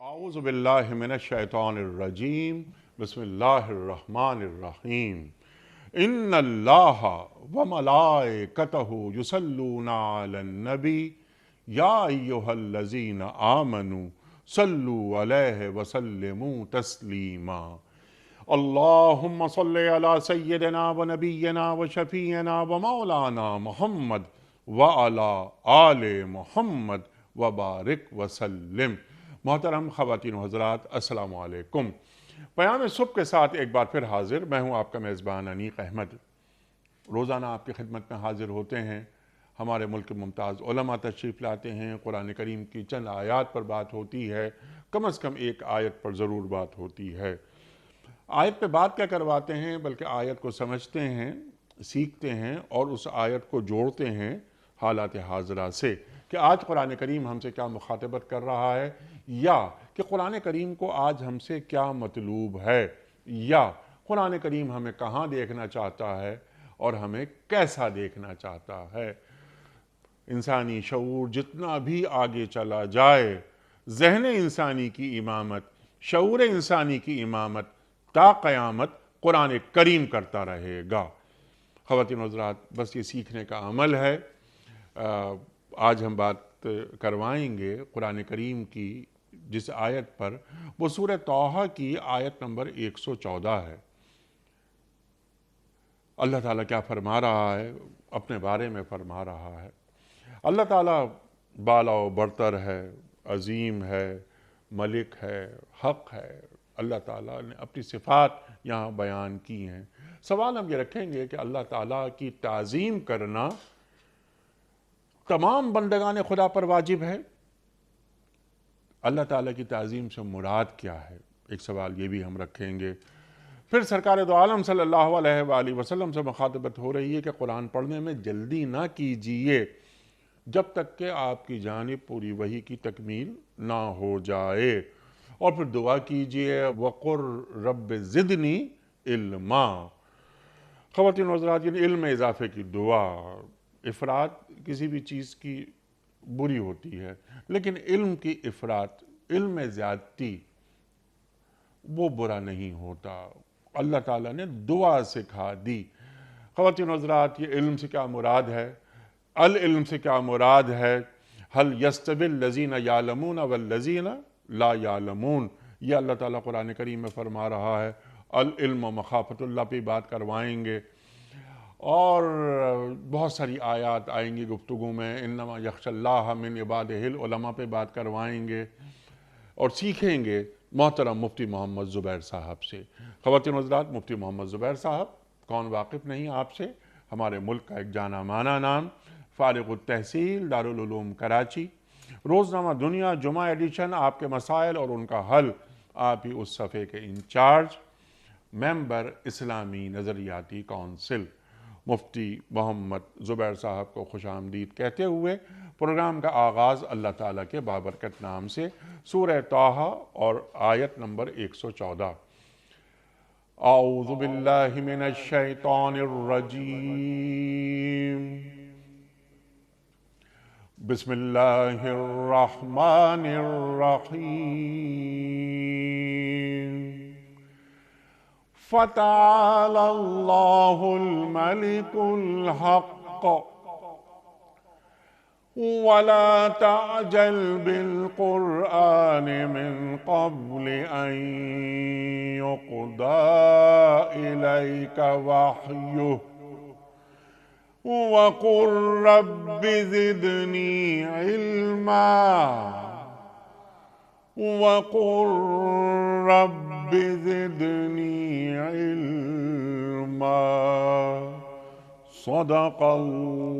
औज़ु बिल्लाहि मिनश शैतानिर रजीम बिस्मिल्लाहिर रहमानिर रहीम इन्नल्लाह व मलाइकतहु युसल्लूना अलन नबी या अय्युहल्लज़ीना आमनू सल्लु अलैहि व सल्लिमू तस्लीमा अल्लाहुम्मा सल्लि अला सय्यिदिना व नबिय्यिना व शफ़ीअना व मौलाना मुहम्मद व अला आले मुहम्मद व बारिक व सल्लिम। मोहतरम ख़वातीन व हज़रात, अस्सलामु अलैकुम। बयान सुबह के साथ एक बार फिर हाजिर मैं हूँ आपका मेज़बान अनीक अहमद। रोज़ाना आपकी खिदमत में हाजिर होते हैं। हमारे मुल्क के मुमताज़ उलमा तशरीफ़ लाते हैं। कुरान करीम की चंद आयात पर बात होती है, कम अज़ कम एक आयत पर ज़रूर बात होती है। आयत पे बात क्या करवाते हैं, बल्कि आयत को समझते हैं, सीखते हैं और उस आयत को जोड़ते हैं हालात हाज़रा से कि आज कुरान करीम हमसे क्या मुखातबत कर रहा है, या कि कुरान करीम को आज हमसे क्या मतलूब है, या कुरान करीम हमें कहाँ देखना चाहता है और हमें कैसा देखना चाहता है। इंसानी शऊर जितना भी आगे चला जाए, जहन इंसानी की इमामत, शऊर इंसानी की इमामत ता क़यामत कुरान करीम करता रहेगा। ख़वातीन हज़रात, बस ये सीखने का अमल है। आज हम बात करवाएंगे कुरान करीम की जिस आयत पर, वो सूरह तौहा की आयत नंबर 114 है। अल्लाह ताला क्या फरमा रहा है, अपने बारे में फरमा रहा है। अल्लाह ताला बाला व बरतर है, अज़ीम है, मलिक है, हक़ है। अल्लाह ताला ने अपनी सिफ़ात यहाँ बयान की हैं। सवाल हम ये रखेंगे कि अल्लाह ताला की ताज़ीम करना तमाम बंदगान खुदा पर वाजिब है। अल्लाह ताला की ताज़ीम से मुराद क्या है, एक सवाल ये भी हम रखेंगे। फिर सरकार दो आलम सल्लल्लाहु अलैहि वसल्लम से मुखातबत हो रही है कि कुरान पढ़ने में जल्दी ना कीजिए जब तक कि आपकी जानिब पूरी वही की तकमील ना हो जाए। और फिर दुआ कीजिए, वक़ुर रब्ब ज़िदनी इल्मा। ख़वातीन हज़रात, यानी इल्म में इजाफ़े की दुआ। इफ़रात किसी भी चीज़ की बुरी होती है, लेकिन इल्म की इफ़रात, इल्म में ज़्यादती, वो बुरा नहीं होता। अल्लाह ताला ने दुआ सिखा दी। ख़वातीन हज़रात, ये इल्म से क्या मुराद है, अल इल्म से क्या मुराद है, हल यस्तविल लज़ीना यालमून वल्लज़ीना ला यालमून, ये अल्लाह ताला कुरान करीम में फरमा रहा है। अल इल्म मखाफ़तुल्लाह पे बात करवाएंगे और बहुत सारी आयात आएंगी गुफ्तगू में। इन्नमा यख्शल्लाह मिन इबादिहिल उलमा पे बात करवाएंगे और सीखेंगे मोहतरम मुफ्ती मोहम्मद ज़ुबैर साहब से। ख़वातीन हज़रात, मुफ्ती मोहम्मद ज़ुबैर साहब, कौन वाकिफ़ नहीं आपसे, हमारे मुल्क का एक जाना माना नाम, फ़ारिग़ुत तहसील दारुल उलूम कराची। रोज़नामा दुनिया जुमा एडिशन, आपके मसाइल और उनका हल, आप ही उस सफ़े के इंचार्ज, मेंबर इस्लामी नज़रियाती कौंसिल मुफ्ती मोहम्मद ज़ुबैर साहब को खुशामदीद कहते हुए प्रोग्राम का आगाज़ अल्लाह ताला के बाबरकत नाम से सूरह तौहा और आयत नंबर 114। औज़ु बिल्लाहि मिनश शैतानिर रजीम, बिस्मिल्लाहिर रहमानिर रहीम। फ़तआलल्लाहुल मलिकुल हक़ वला तअजल बिल क़ुरआनि मिन क़ब्ल अन युक़दा इलैका वहयुहु वक़ुल रब्बि ज़िदनी इल्मा वक़ुल रब्बि ज़िदनी इल्मा। सदक़ल्लाहुल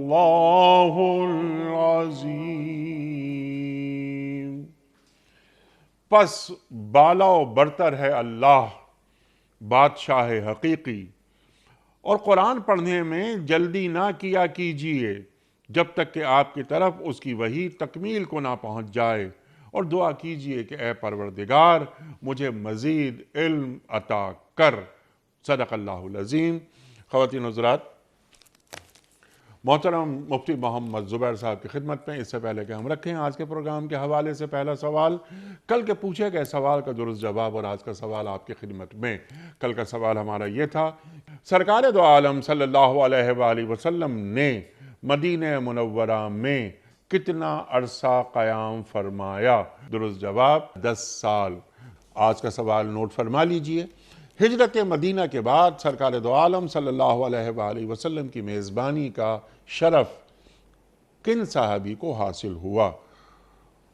अज़ीम। पस बाला व बरतर है अल्लाह, बादशाह हकीकी, और कुरान पढ़ने में जल्दी ना किया कीजिए जब तक कि आपकी तरफ उसकी वही तकमील को ना पहुँच जाए, और दुआ कीजिए कि ए परवरदिगार मुझे मज़ीद इल्म अता कर। सदक़ल्लाहुल अज़ीम। ख़वातीन हज़रात, मोहतरम मुफ्ती मोहम्मद ज़ुबैर साहब की खिदमत में। इससे पहले कि हम रखें आज के प्रोग्राम के हवाले से पहला सवाल, कल के पूछे गए सवाल का दुरुस्त जवाब और आज का सवाल आपकी खिदमत में। कल का सवाल हमारा ये था, सरकार दो आलम सल्लल्लाहु अलैहि वसल्लम ने मदीने मुनव्वरा में कितना अरसा क़याम फरमाया? दुरुस्त जवाब 10 साल। आज का सवाल नोट फरमा लीजिए। हिजरत मदीना के बाद सरकार दो आलम सल्लल्लाहु अलैहि वसल्लम की मेज़बानी का शरफ किन साहबी को हासिल हुआ?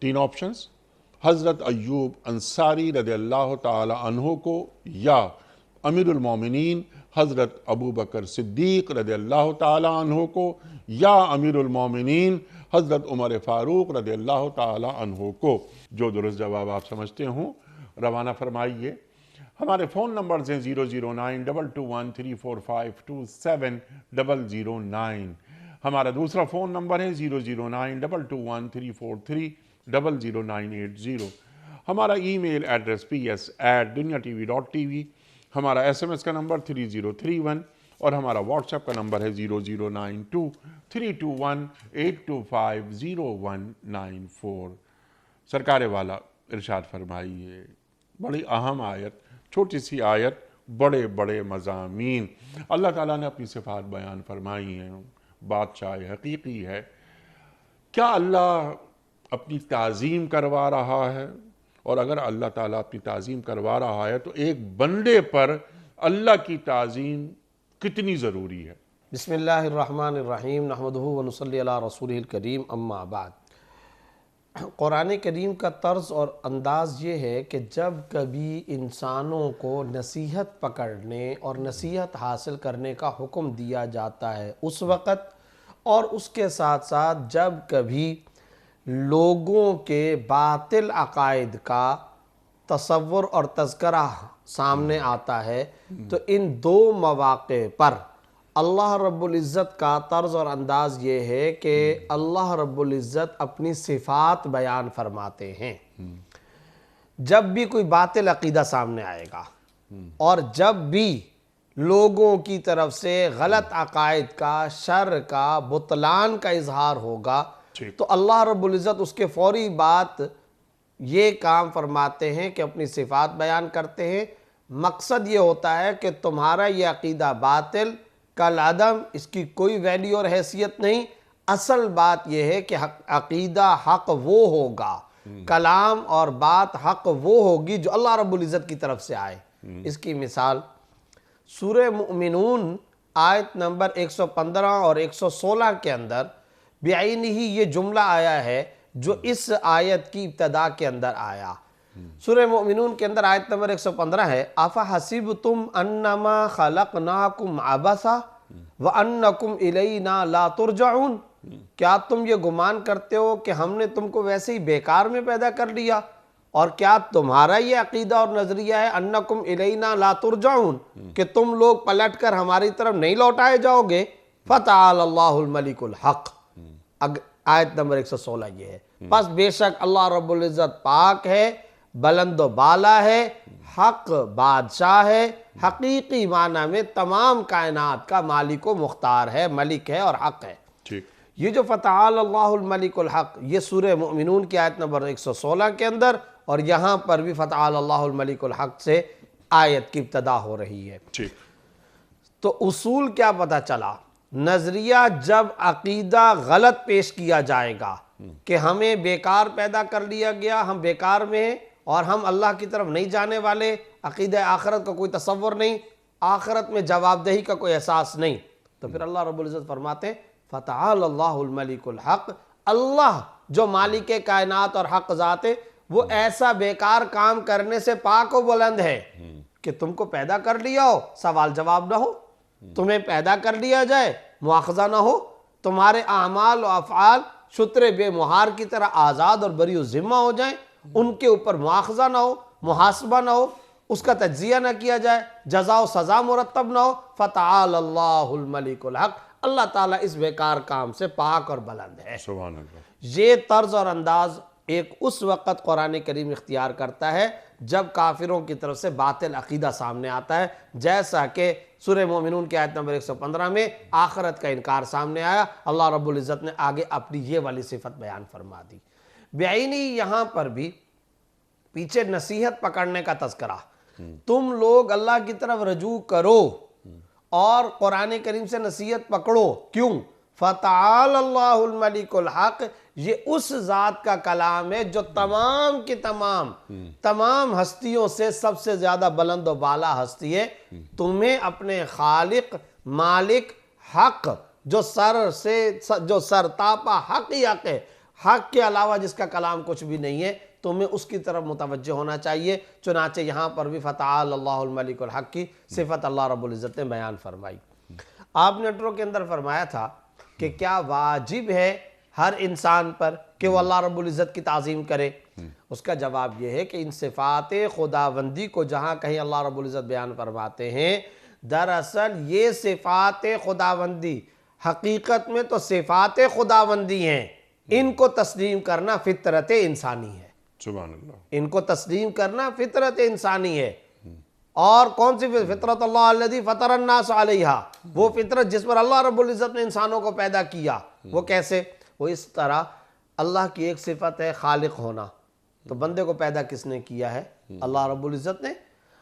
3 ऑप्शंस, हज़रत अय्यूब अंसारी रज़ियल्लाहु ताला अन्हु को, या अमीरुल मोमिनीन हज़रत अबू बकर सिद्दीक़ रज़ियल्लाहु ताला अन्हु को, या अमीरुल मोमिनीन हज़रत उमर फ़ारूक रज़ियल्लाहु ताला अन्हु को। जो दुरुस्त जवाब आप समझते हों रवाना फरमाइए। हमारे फ़ोन नंबर हैं 0092214527009। हमारा दूसरा फ़ोन नंबर है 009221343000980। हमारा ईमेल एड्रेस ps@duniatv.tv। हमारा SMS का नंबर 3031 और हमारा व्हाट्सएप का नंबर है 00923258250194। सरकार वाला इरशाद फरमाइए। बड़ी अहम आयत, छोटी सी आयत, बड़े बड़े मज़ामीन। अल्लाह ताला ने अपनी सिफ़ात बयान फरमाई हैं। बादशाह हकीकी है। क्या अल्लाह अपनी ताज़ीम करवा रहा है? और अगर अल्लाह ताला अपनी ताज़ीम करवा रहा है तो एक बंदे पर अल्लाह की ताज़ीम कितनी ज़रूरी है? बिस्मिल्लाहिर्रहमानिर्रहीम नहमदुहु व नुसल्ली अला रसूलिल करीम अम्मा बाद। कुरान करीम का तर्ज़ और अंदाज़ ये है कि जब कभी इंसानों को नसीहत पकड़ने और नसीहत हासिल करने का हुक्म दिया जाता है उस वक़्त, और उसके साथ साथ जब कभी लोगों के बातिल अकायद का तसव्वुर और तज़किरा सामने आता है, तो इन दो मौक़े पर अल्लाह रब्बुल इज़्ज़त का तर्ज़ और अंदाज़ ये है कि अल्लाह रब्बुल इज़्ज़त अपनी सिफ़ात बयान फरमाते हैं। जब भी कोई बातिल अक़ीदा सामने आएगा और जब भी लोगों की तरफ से गलत अकायद का, शर का, बुतलान का इजहार होगा, तो अल्लाह रब्बुल इज़्ज़त उसके फ़ौरी बात ये काम फरमाते हैं कि अपनी सिफ़ात बयान करते हैं। मकसद ये होता है कि तुम्हारा ये अक़ीदा बातिल, कल अदम, इसकी कोई वैल्यू और हैसियत नहीं। असल बात यह है कि अक़ीदा हक़ वो होगा, कलाम और बात हक़ वो होगी जो अल्लाह रब्बुल इज़्ज़त की तरफ से आए। इसकी मिसाल सूरह मुमिनून आयत नंबर 115 और 116 के अंदर बेआईनी ही ये जुमला आया है जो इस आयत की इब्तदा के अंदर आया। सूरह मुमिनून के अंदर आयत नंबर 115 है, आफा हसीबतुम अन्नमा खलक़नाकुम अबसा व अन्नकुम इलैना ला तुरजाऊन। क्या तुम ये गुमान करते हो कि हमने तुमको वैसे ही बेकार में पैदा कर लिया? और क्या तुम्हारा ये अकीदा और नजरिया है अन्नकुम इलैना ला तुरजाऊन, कि तुम लोग पलट कर हमारी तरफ नहीं लौटाए जाओगे? फ़तआलल्लाहुल मलिकुल हक़। आयत नंबर 116 ये है। बस बेशक अल्लाह रब्बुल इज़्ज़त पाक है, बुलंदो बाला है, हक बादशाह है, हकीकी माना में तमाम कायनात का मालिक व मुख्तार है, मलिक है और हक है। ठीक। ये जो फ़तआलल्लाहुल मलिकुल हक़, ये सूरह मुमिनून की आयत नंबर 116 के अंदर, और यहाँ पर भी फ़तआलल्लाहुल मलिकुल हक़ से आयत की इब्तदा हो रही है। ठीक। तो उसूल क्या पता चला? नजरिया जब अकीदा गलत पेश किया जाएगा कि हमें बेकार पैदा कर लिया गया, हम बेकार में हैं और हम अल्लाह की तरफ नहीं जाने वाले, अकीदा आखिरत का कोई तसव्वुर नहीं, आखिरत में जवाबदेही का कोई एहसास नहीं, तो फिर अल्लाह रब्बुल इज़्ज़त फरमाते हैं फ़तआलल्लाहुल मलिकुल हक़। अल्लाह जो मालिक कायनात और हक़ ज़ात है, वो ऐसा बेकार काम करने से पाक व बुलंद है कि तुमको पैदा कर लिया हो, सवाल जवाब ना हो, तुम्हें पैदा कर लिया जाए, मुआखज़ा ना हो, तुम्हारे आमाल व अफ़आल शुत्रे बेमुहार की तरह आज़ाद और बरी ज़िम्मा हो जाए, उनके ऊपर मुआखज़ा ना हो, मुहासबा ना हो, उसका तज्ज़िया ना किया जाए, जज़ा व सज़ा मुरतब ना हो। फ़तआलल्लाहुल मलिकुल हक़। अल्लाह ताला इस बेकार काम से पाक और बुलंद है। सुभान अल्लाह। ये तर्ज और अंदाज एक उस वक़्त कुरान करीम इख्तियार करता है जब काफिरों की तरफ से बातिल अकीदा सामने आता है, जैसा कि सूरह मोमिनून की आयत नंबर 115 में आखिरत का इनकार सामने आया। अल्लाह रब्बुल इज़्ज़त ने आगे अपनी ये वाली सिफत बयान फरमा दी। बेईनी यहाँ पर भी पीछे नसीहत पकड़ने का तज़किरा, तुम लोग अल्लाह की तरफ रजू करो और कुरान करीम से नसीहत पकड़ो। क्यों? फ़तआल अल्लाहुल मलिकुल हक़, ये उस ज़ात का कलाम है जो तमाम की तमाम हस्तियों से सबसे ज़्यादा बुलंद और बाला हस्ती है। तुम्हें अपने खालिक मालिक हक, जो सरतापा हक ही हक है, हक के अलावा जिसका कलाम कुछ भी नहीं है, तुम्हें उसकी तरफ मुतवज्जह होना चाहिए। चुनाचे यहाँ पर भी फ़तआल अल्लाहुल मलिकुल हक़ की सिफत अल्लाह रब्बुल इज़्ज़त ने बयान फरमाई। आपने इंट्रो के अंदर फरमाया था कि क्या वाजिब है हर इंसान पर कि वो अल्लाह रब्बुल इज़्ज़त की ताज़ीम करे। उसका जवाब यह है कि इन सिफ़ात खुदाबंदी को जहाँ कहीं अल्लाह रब्बुल इज़्ज़त बयान फरमाते हैं, दरअसल ये सिफ़ात खुदाबंदी हकीकत में तो सिफ़ात खुदाबंदी हैं। इनको तस्लीम करना फितरत इंसानी है। सुभान अल्लाह। इनको तस्लीम करना फितरत इंसानी है। और कौन सी फितरत? अल्लाह अल्लज़ी फ़तरन्नास अलैहा, वो फितरत जिस पर अल्लाह रब्बुल इज़्ज़त ने इंसानों को पैदा किया। वो कैसे? वो इस तरह, अल्लाह की एक सिफत है खालिक होना, तो बंदे को पैदा किसने किया है? अल्लाह रब्बुल इज़्ज़त ने।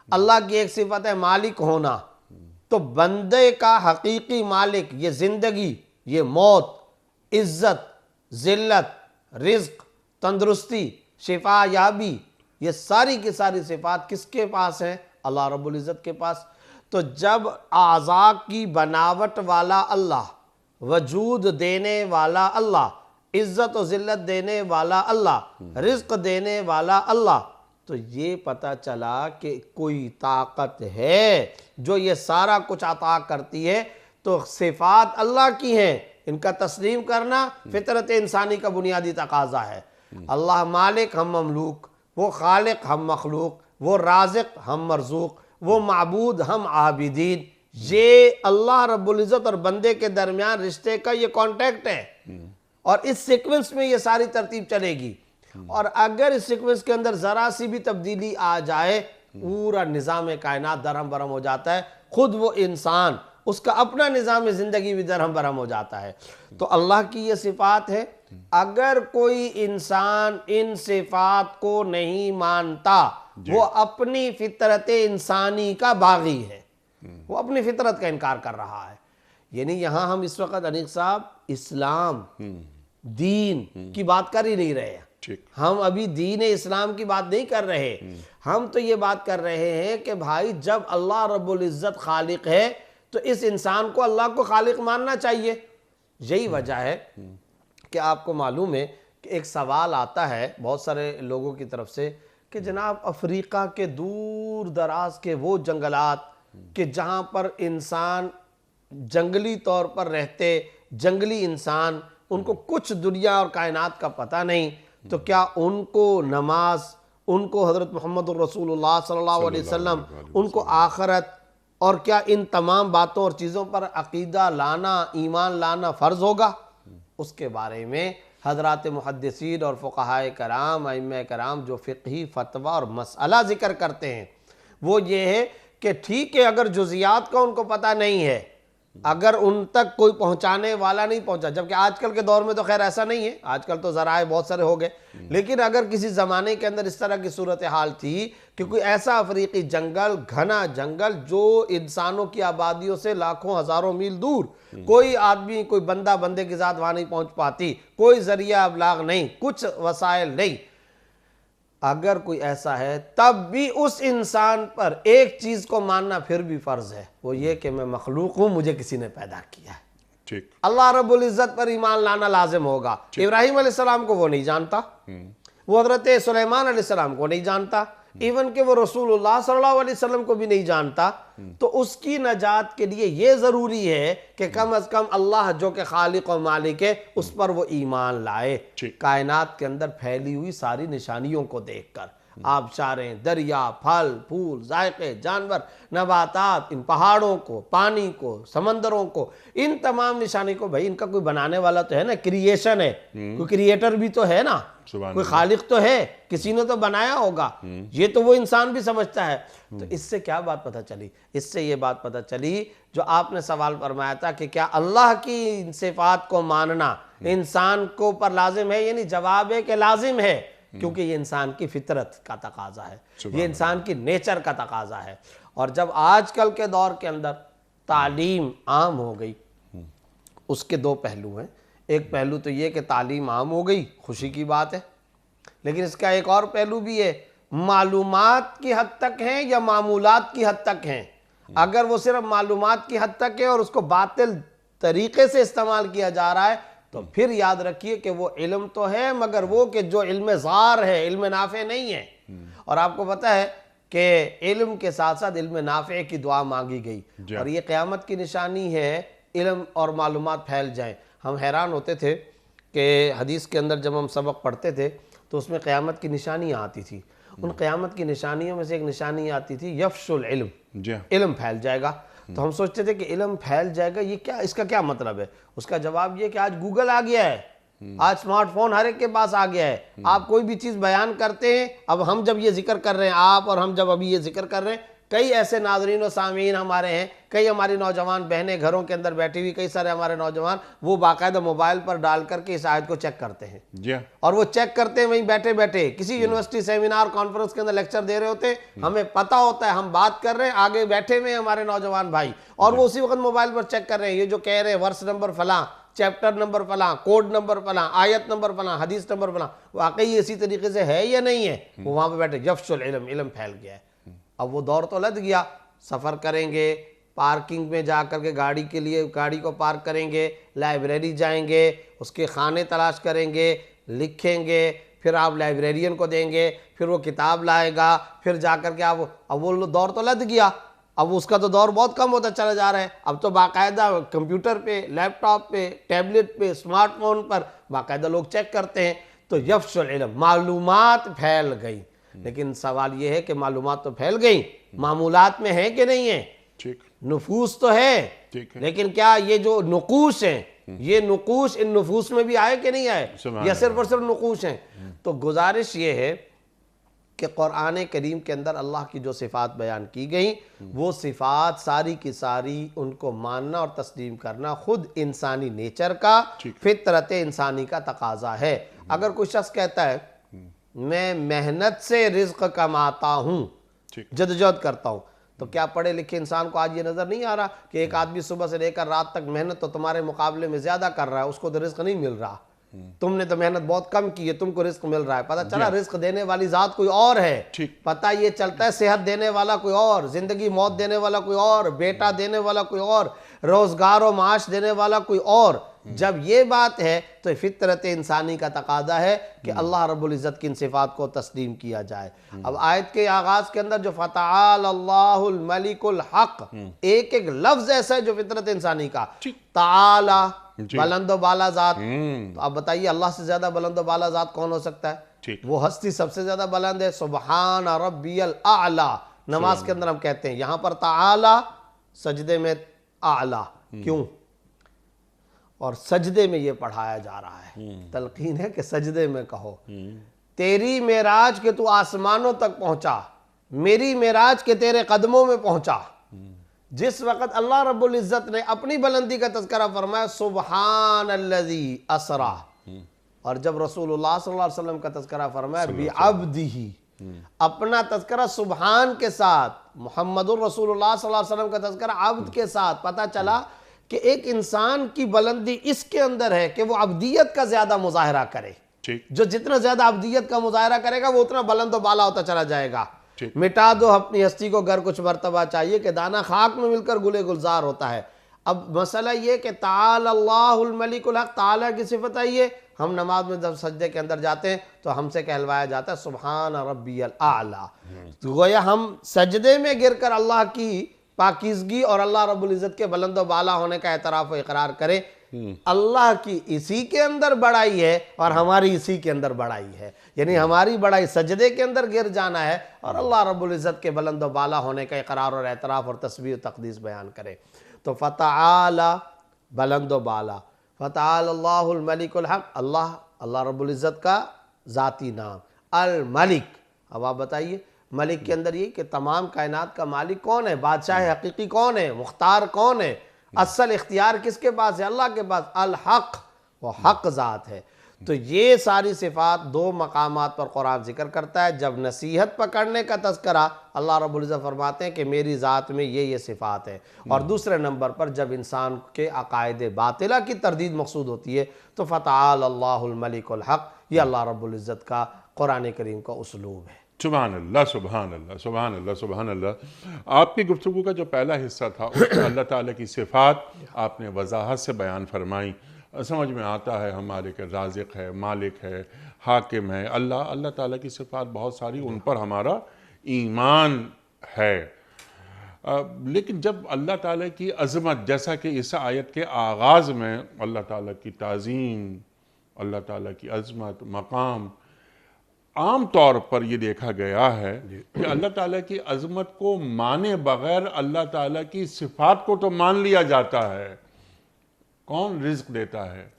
अल्लाह की एक सिफत है मालिक होना, तो बंदे का हकीकी मालिक ये ज़िंदगी, ये मौत, इज़्ज़त, ज़िल्लत, रिज़्क़, तंदुरुस्ती, शिफा याबी, ये सारी की सारी सिफात किसके पास हैं? अल्लाह रब्बुल इज़्ज़त के पास। तो जब आज़ा की बनावट वाला अल्लाह, वजूद देने वाला अल्लाह, इज़्ज़त और ज़िल्लत देने वाला अल्लाह, रिज़्क़ देने वाला अल्लाह, तो ये पता चला कि कोई ताकत है जो ये सारा कुछ अता करती है। तो सिफात अल्लाह की हैं, इनका तस्लीम करना फितरत इंसानी का बुनियादी तकाजा है। अल्लाह मालिक, हम ममलूक, वो खालिक, हम मखलूक, वो राज़िक, हम मरज़ूक, वो माबूद, हम आबिदीन। ये अल्लाह रब्बुल इज़्ज़त और बंदे के दरमियान रिश्ते का ये कॉन्टेक्ट है और इस सीक्वेंस में ये सारी तरतीब चलेगी। और अगर इस सीक्वेंस के अंदर ज़रा सी भी तब्दीली आ जाए, पूरा निज़ाम कायनात दरहम बरहम हो जाता है। खुद वो इंसान, उसका अपना निज़ाम ज़िंदगी भी दरहम बरहम हो जाता है। तो अल्लाह की ये सिफ़ात है। अगर कोई इंसान इन सिफ़ात को नहीं मानता, वो अपनी फितरत इंसानी का बागी है, वो अपनी फितरत का इनकार कर रहा है। यानी यहाँ हम इस वक्त अनीक साहब इस्लाम दीन की बात कर ही नहीं रहे। हम अभी दीन इस्लाम की बात नहीं कर रहे। हम तो ये बात कर रहे हैं कि भाई जब अल्लाह रब्बुल इज़्ज़त खालिक है तो इस इंसान को अल्लाह को खालिक मानना चाहिए। यही वजह है कि आपको मालूम है कि एक सवाल आता है बहुत सारे लोगों की तरफ से कि जनाब अफ्रीका के दूर दराज के वो जंगलात कि जहाँ पर इंसान जंगली तौर पर रहते, जंगली इंसान, उनको कुछ दुनिया और कायनात का पता नहीं, तो क्या उनको नमाज, उनको हज़रत मोहम्मद रसूलुल्लाह सल्लल्लाहु अलैहि वसल्लम, उनको आखरत और क्या इन तमाम बातों और चीज़ों पर अकीदा लाना, ईमान लाना फ़र्ज़ होगा? उसके बारे में हज़रात मुहद्दिसीन और फ़ुक़हाए कराम, अइम्मा कराम जो फ़िक़ही फ़तवा और मसला ज़िक्र करते हैं वो ये है कि ठीक है, अगर जुज़ियात का उनको पता नहीं है, अगर उन तक कोई पहुंचाने वाला नहीं पहुंचा, जबकि आजकल के दौर में तो खैर ऐसा नहीं है, आजकल तो ज़राए बहुत सारे हो गए, लेकिन अगर किसी ज़माने के अंदर इस तरह की सूरत हाल थी कि कोई ऐसा अफ्रीकी जंगल, घना जंगल जो इंसानों की आबादियों से लाखों हज़ारों मील दूर, कोई आदमी, कोई बंदा बंदे की ज़ात वहाँ नहीं पहुँच पाती, कोई ज़रिया अबलाग नहीं, कुछ वसाइल नहीं, अगर कोई ऐसा है तब भी उस इंसान पर एक चीज़ को मानना फिर भी फ़र्ज़ है, वो ये कि मैं मखलूक हूँ, मुझे किसी ने पैदा किया है। ठीक। अल्लाह रब्बुल इज़्ज़त पर ईमान लाना लाजिम होगा। इब्राहीम अलैहिस्सलाम को वो नहीं जानता, वो हज़रत सुलेमान अलैहिस्सलाम को नहीं जानता, इवन के वो रसूलुल्लाह सल्लल्लाहु अलैहि वसल्लम को भी नहीं जानता। तो उसकी नजात के लिए ये ज़रूरी है कि कम अज़ कम अल्लाह जो कि खालिक और मालिक है उस पर वो ईमान लाए। कायनात के अंदर फैली हुई सारी निशानियों को देखकर आबशारें, दरिया, फल फूल, जायके, जानवर, नबातात, इन पहाड़ों को, पानी को, समंदरों को, इन तमाम निशानी को, भाई इनका कोई बनाने वाला तो है ना, क्रिएशन है, कोई क्रिएटर भी तो है ना, कोई खालिक तो है, किसी ने तो बनाया होगा। ये तो वो इंसान भी समझता है। तो इससे क्या बात पता चली? इससे ये बात पता चली जो आपने सवाल फरमाया था कि क्या अल्लाह की इन सिफात को मानना इंसान को ऊपर लाजिम है? यानी जवाब है कि लाजिम है, क्योंकि ये इंसान की फितरत का तकाजा है, ये इंसान की नेचर का तकाजा है। और जब आजकल के दौर के अंदर तालीम आम हो गई, उसके दो पहलू हैं। एक पहलू तो ये कि तालीम आम हो गई, खुशी की बात है, लेकिन इसका एक और पहलू भी है, मालूमात की हद तक हैं या मामूलात की हद तक हैं। अगर वो सिर्फ मालूमात की हद तक है और उसको बातिल तरीके से इस्तेमाल किया जा रहा है, तो फिर याद रखिए कि वो इल्म तो है, मगर वो कि जो इल्म ज़ार है, इल्म नाफे नहीं है। और आपको पता है कि इल्म के साथ साथ इल्म नाफे की दुआ मांगी गई, और ये क़यामत की निशानी है, इल्म और मालूमात फैल जाएं। हम हैरान होते थे कि हदीस के अंदर जब हम सबक पढ़ते थे तो उसमें क़यामत की निशानियाँ आती थी। उन क़यामत की निशानियों में से एक निशानी आती थी यफ्शुल इल्म, इल्म फैल जाएगा। तो हम सोचते थे कि इल्म फैल जाएगा, ये क्या, इसका क्या मतलब है? उसका जवाब ये कि आज गूगल आ गया है, आज स्मार्टफोन हर एक के पास आ गया है, आप कोई भी चीज़ बयान करते हैं। अब हम जब ये जिक्र कर रहे हैं, आप और हम जब अभी ये जिक्र कर रहे हैं, कई ऐसे नाज़रीन और सामीन हमारे हैं, कई हमारी नौजवान बहनें घरों के अंदर बैठी हुई, कई सारे हमारे नौजवान वो बाकायदा मोबाइल पर डाल करके इस आयत को चेक करते हैं, और वो चेक करते हैं वहीं बैठे बैठे, किसी यूनिवर्सिटी सेमिनार कॉन्फ्रेंस के अंदर लेक्चर दे रहे होते हैं, हमें पता होता है हम बात कर रहे हैं, आगे बैठे हुए हमारे नौजवान भाई, और वो उसी वक्त मोबाइल पर चेक कर रहे हैं, ये जो कह रहे हैं वर्स नंबर फलां, चैप्टर नंबर फलां, कोड नंबर फलां, आयत नंबर फलां, हदीस नंबर फलां, वाकई इसी तरीके से है या नहीं है? वो वहां पर बैठे, यफ्शुल इल्म, इल्म फैल गया है। अब वो दौर तो लग गया, सफ़र करेंगे, पार्किंग में जा कर के गाड़ी के लिए गाड़ी को पार्क करेंगे, लाइब्रेरी जाएंगे, उसके खाने तलाश करेंगे, लिखेंगे, फिर आप लाइब्रेरियन को देंगे, फिर वो किताब लाएगा, फिर जा कर के आप, अब वो दौर तो लग गया। अब उसका तो दौर बहुत कम होता चला जा रहा है। अब तो बाकायदा कंप्यूटर पे, लैपटॉप पे, टैबलेट पे, स्मार्टफोन पर बाकायदा लोग चेक करते हैं। तो यफ्शुल इल्म, मालूमात फैल गई, लेकिन सवाल ये है कि मालूमात तो फैल गई, मामूलात में है कि नहीं है? ठीक, नुफूस तो है, लेकिन क्या ये जो नुकूश हैं, ये नुकूश इन नुफूस में भी आए कि नहीं आए, या सिर्फ और सिर्फ नुकूश हैं? तो गुजारिश ये है कि कुरान करीम के अंदर अल्लाह की जो सिफ़ात बयान की गई, वो सिफ़ात सारी की सारी उनको मानना और तस्लीम करना खुद इंसानी नेचर का, फितरत इंसानी का तकाजा है। अगर कोई शख्स कहता है मैं मेहनत से रिज़्क़ कमाता हूँ, जदोजहद करता हूँ, तो क्या पढ़े लिखे इंसान को आज ये नज़र नहीं आ रहा कि एक आदमी सुबह से लेकर रात तक मेहनत तो तुम्हारे मुकाबले में ज़्यादा कर रहा है, उसको तो रिज़्क़ नहीं मिल रहा, तुमने तो मेहनत बहुत कम की है, तुमको रिस्क मिल रहा है। पता चला रिस्क देने वाली जात कोई और है, पता ये चलता है सेहत देने वाला कोई और, जिंदगी मौत देने वाला कोई और, बेटा देने वाला कोई और, रोजगार और माश देने वाला कोई और। जब ये बात है तो फितरत इंसानी का तकाजा है कि अल्लाह रब्बुल इज़्ज़त की इन सिफात को तस्लीम किया जाए। अब आयत के आगाज के अंदर जो फतआल अल्लाहुल मलिकुल हक, एक एक लफ्ज ऐसा है जो फितरत इंसानी का, ताला बुलंदो बाला जात। तो अब बताइए अल्लाह से ज्यादा बुलंदो बाला जात कौन हो सकता है? वो हस्ती सबसे ज्यादा बुलंद है, सुबहान रब्बियल आला। नमाज के अंदर हम कहते हैं, यहां पर ताला, सजदे में आला, क्यों? और सजदे में ये पढ़ाया जा रहा है, तलकीन है कि सजदे में कहो। तेरी मेराज के तू आसमानों तक पहुंचा, मेरी मेराज के तेरे कदमों में पहुंचा। जिस वक़्त अल्लाह रब्बुल इज़्ज़त ने अपनी बुलंदी का तज़किरा फरमाया, सुबहान अल्लज़ी असरा, और जब रसूलुल्लाह सल्लल्लाहु अलैहि वसल्लम का तज़किरा फरमाया बिअब्दिही, अपना तज़किरा सुबहान के साथ, मुहम्मदुर रसूलुल्लाह सल्लल्लाहु अलैहि वसल्लम का तज़किरा अब्द के साथ, पता चला कि एक इंसान की बुलंदी इसके अंदर है कि वो अब्दियत का ज्यादा मुजाहरा करे। जो जितना ज्यादा अब्दियत का मुजाहरा करेगा वो उतना बुलंद बाला होता चला जाएगा। मिटा दो अपनी हस्ती को गर कुछ मर्तबा चाहिए कि दाना खाक में मिलकर गुले गुलजार होता है। अब मसला ये कि ताल अल्लाहुल मलिकुल हक, ताला की सिफत आई है। हम नमाज में जब सजदे के अंदर जाते हैं तो हमसे कहलवाया जाता है सुबहान रब्बियल आला। तो गोया हम सजदे में गिरकर अल्लाह की पाकीज़गी और अल्लाह रब्बुल इज़्ज़त के बुलंद बाला होने का एतराफ़ व इकरार करें। अल्लाह की इसी के अंदर बड़ाई है और हमारी इसी के अंदर बड़ाई है। यानी हमारी बड़ाई सजदे के अंदर गिर जाना है और अल्लाह रब्बुल इज़्ज़त के बुलंद व बाला होने का इकरार और एतराफ़ और तस्बीह और तक़दीस बयान करे। तो फ़तआला बुलंद व बाला, फ़तआलल्लाहुल मलिकुल हक़, अल्लाह रब्बुल इज़्ज़त का ज़ाती नाम अल मलिक। अब आप बताइए मलिक के अंदर ये कि तमाम कायनात का मालिक कौन है, बादशाह हकीकी कौन है, मुख्तार कौन है, असल इख्तियार किसके पास है, अल्लाह के पास। अल हक़, वो हक़ ज़ात है। तो ये सारी सिफ़ात दो मकामात पर कुरान जिक्र करता है। जब नसीहत पकड़ने का तज़किरा, अल्लाह रब्बुल इज़्ज़त फरमाते हैं कि मेरी ज़ात में ये सिफ़ात है। और दूसरे नंबर पर जब इंसान के अक़ायद बातिला की तरदीद मक़सूद होती है तो फ़तआलल्लाहुल मलिकुल हक़, ये अल्लाह रब्बुल इज़्ज़त का कुरान करीम का उसलूब है। सुभान अल्लाह, सुभान अल्लाह, सुभान अल्लाह, सुभान अल्लाह। आपकी गुफ्तगू का जो पहला हिस्सा था उसमें अल्लाह ताला की सिफ़ात आपने वजाहत से बयान फरमाई। समझ में आता है हमारे के राज़िक़ है, मालिक है, हाकिम है। अल्लाह ताला की सिफ़ात बहुत सारी, उन पर हमारा ईमान है। लेकिन जब अल्लाह ताला की अज़मत, जैसा कि इस आयत के आगाज़ में अल्लाह ताला की ताज़ीम, अल्लाह ताला की अज़मत, मकाम, आम तौर पर ये देखा गया है कि अल्लाह ताला की अज़मत को माने बगैर अल्लाह ताला की सिफ़ात को तो मान लिया जाता है। कौन रिज़्क़ देता है?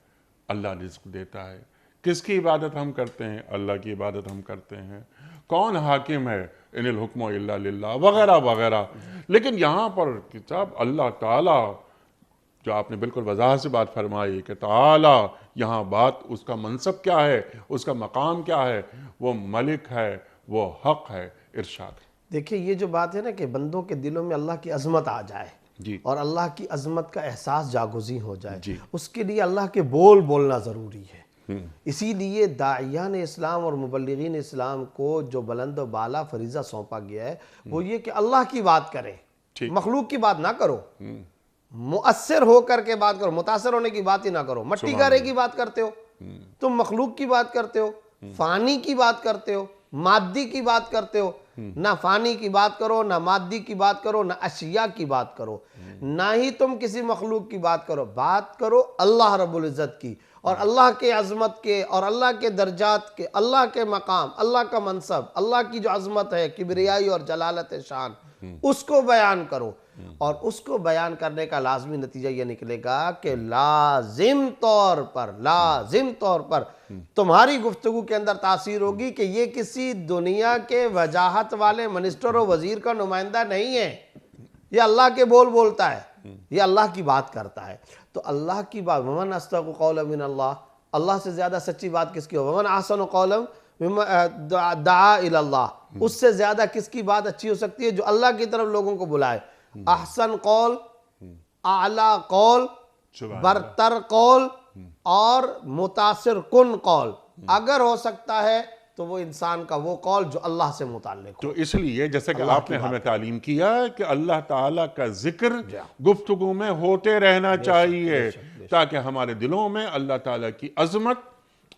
अल्लाह रिज़्क़ देता है। किसकी इबादत हम करते हैं? अल्लाह की इबादत हम करते हैं। कौन हाकिम है? इनिल हुक्मु इल्ला लिल्लाह, वगैरह वगैरह। लेकिन यहाँ पर किताब अल्लाह ताला, जो आपने बिल्कुल वजाहत से बात फरमाई कि ताला, यहाँ बात उसका मनसब क्या है, उसका मकाम क्या है, वो मलिक है, वो हक़ है। इरशाद। देखिए ये जो बात है ना कि बंदों के दिलों में अल्लाह की अज़मत आ जाए जी। और अल्लाह की अज़मत का एहसास जागुज़ी हो जाए, जी। उसके लिए अल्लाह के बोलना ज़रूरी है। इसीलिए दाइयान इस्लाम और मुबल्लिगीन इस्लाम को जो बुलंद व बाला फरीज़ा सौंपा गया है वो ये कि अल्लाह की बात करें, मखलूक की बात ना करो, मुअस्सिर होकर के बात करो, मुतासिर होने की बात ही ना करो। मट्टी गारे की बात करते हो तुम, मखलूक की बात करते हो, फानी की बात करते हो, मादी की बात करते हो। ना फानी की बात करो, ना मादी की बात करो, ना अशिया की बात करो, ना ही तुम किसी मखलूक की बात करो अल्लाह रब्बुल इज़्ज़त की और अल्लाह के अज़मत के और अल्लाह के दर्जात के, अल्लाह के मकाम, अल्लाह का मनसब, अल्लाह की जो अज़मत है, किबरियाई और जलालत शान, उसको बयान करो। और उसको बयान करने का लाजमी नतीजा यह निकलेगा कि लाजिम तौर पर तुम्हारी गुफ्तगू के अंदर तासीर होगी कि ये किसी दुनिया के वजाहत वाले मिनिस्टर और वजीर का नुमाइंदा नहीं है, ये अल्लाह के बोलता है, ये अल्लाह की बात करता है। तो अल्लाह की बात, वमन अस्दक़ु क़ौलन मिन अल्लाह, अल्लाह से ज़्यादा सच्ची बात किसकी हो, वमन अहसनु क़ौलन मिम्मन दआ इलल्लाह, उससे ज़्यादा किसकी बात अच्छी हो सकती है जो अल्लाह की तरफ लोगों को बुलाए। अहसन कौल, आला कौल, बरतर कौल और मुतासिर कुन कौल अगर हो सकता है तो वो इंसान का वो कौल जो अल्लाह से मुताल्लिक हो। तो इसलिए जैसे कि आपने हमें तालीम किया कि अल्लाह ताला का जिक्र गुफ्तगू में होते रहना चाहिए ताकि हमारे दिलों में अल्लाह ताला की अज़मत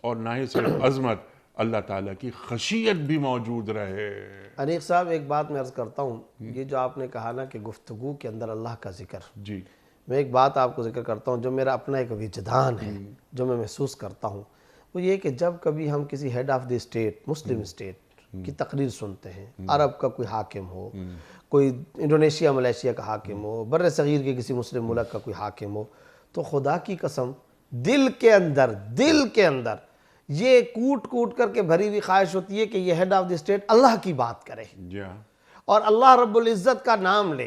और ना ही सिर्फ अज़मत, अल्लाह ताला की खशियत भी मौजूद रहे। अनीक साहब एक बात मैं अर्ज़ करता हूँ, ये जो आपने कहा ना कि गुफ्तगू के अंदर अल्लाह का जिक्र, जी मैं एक बात आपको जिक्र करता हूँ जो मेरा अपना एक विजदान है, जो मैं महसूस करता हूँ, वो ये कि जब कभी हम किसी head of the state, Muslim state की तकरीर सुनते हैं, अरब का कोई हाकिम हो, कोई इंडोनेशिया मलेशिया का हाकिम हो, बर्र सगीर के किसी मुस्लिम मुल्क का कोई हाकिम हो, तो खुदा की कसम दिल के अंदर ये कूट करके भरी हुई ख्वाहिश होती है कि ये हेड ऑफ़ द स्टेट अल्लाह की बात करे और अल्लाह रब्बुल इज़्ज़त का नाम ले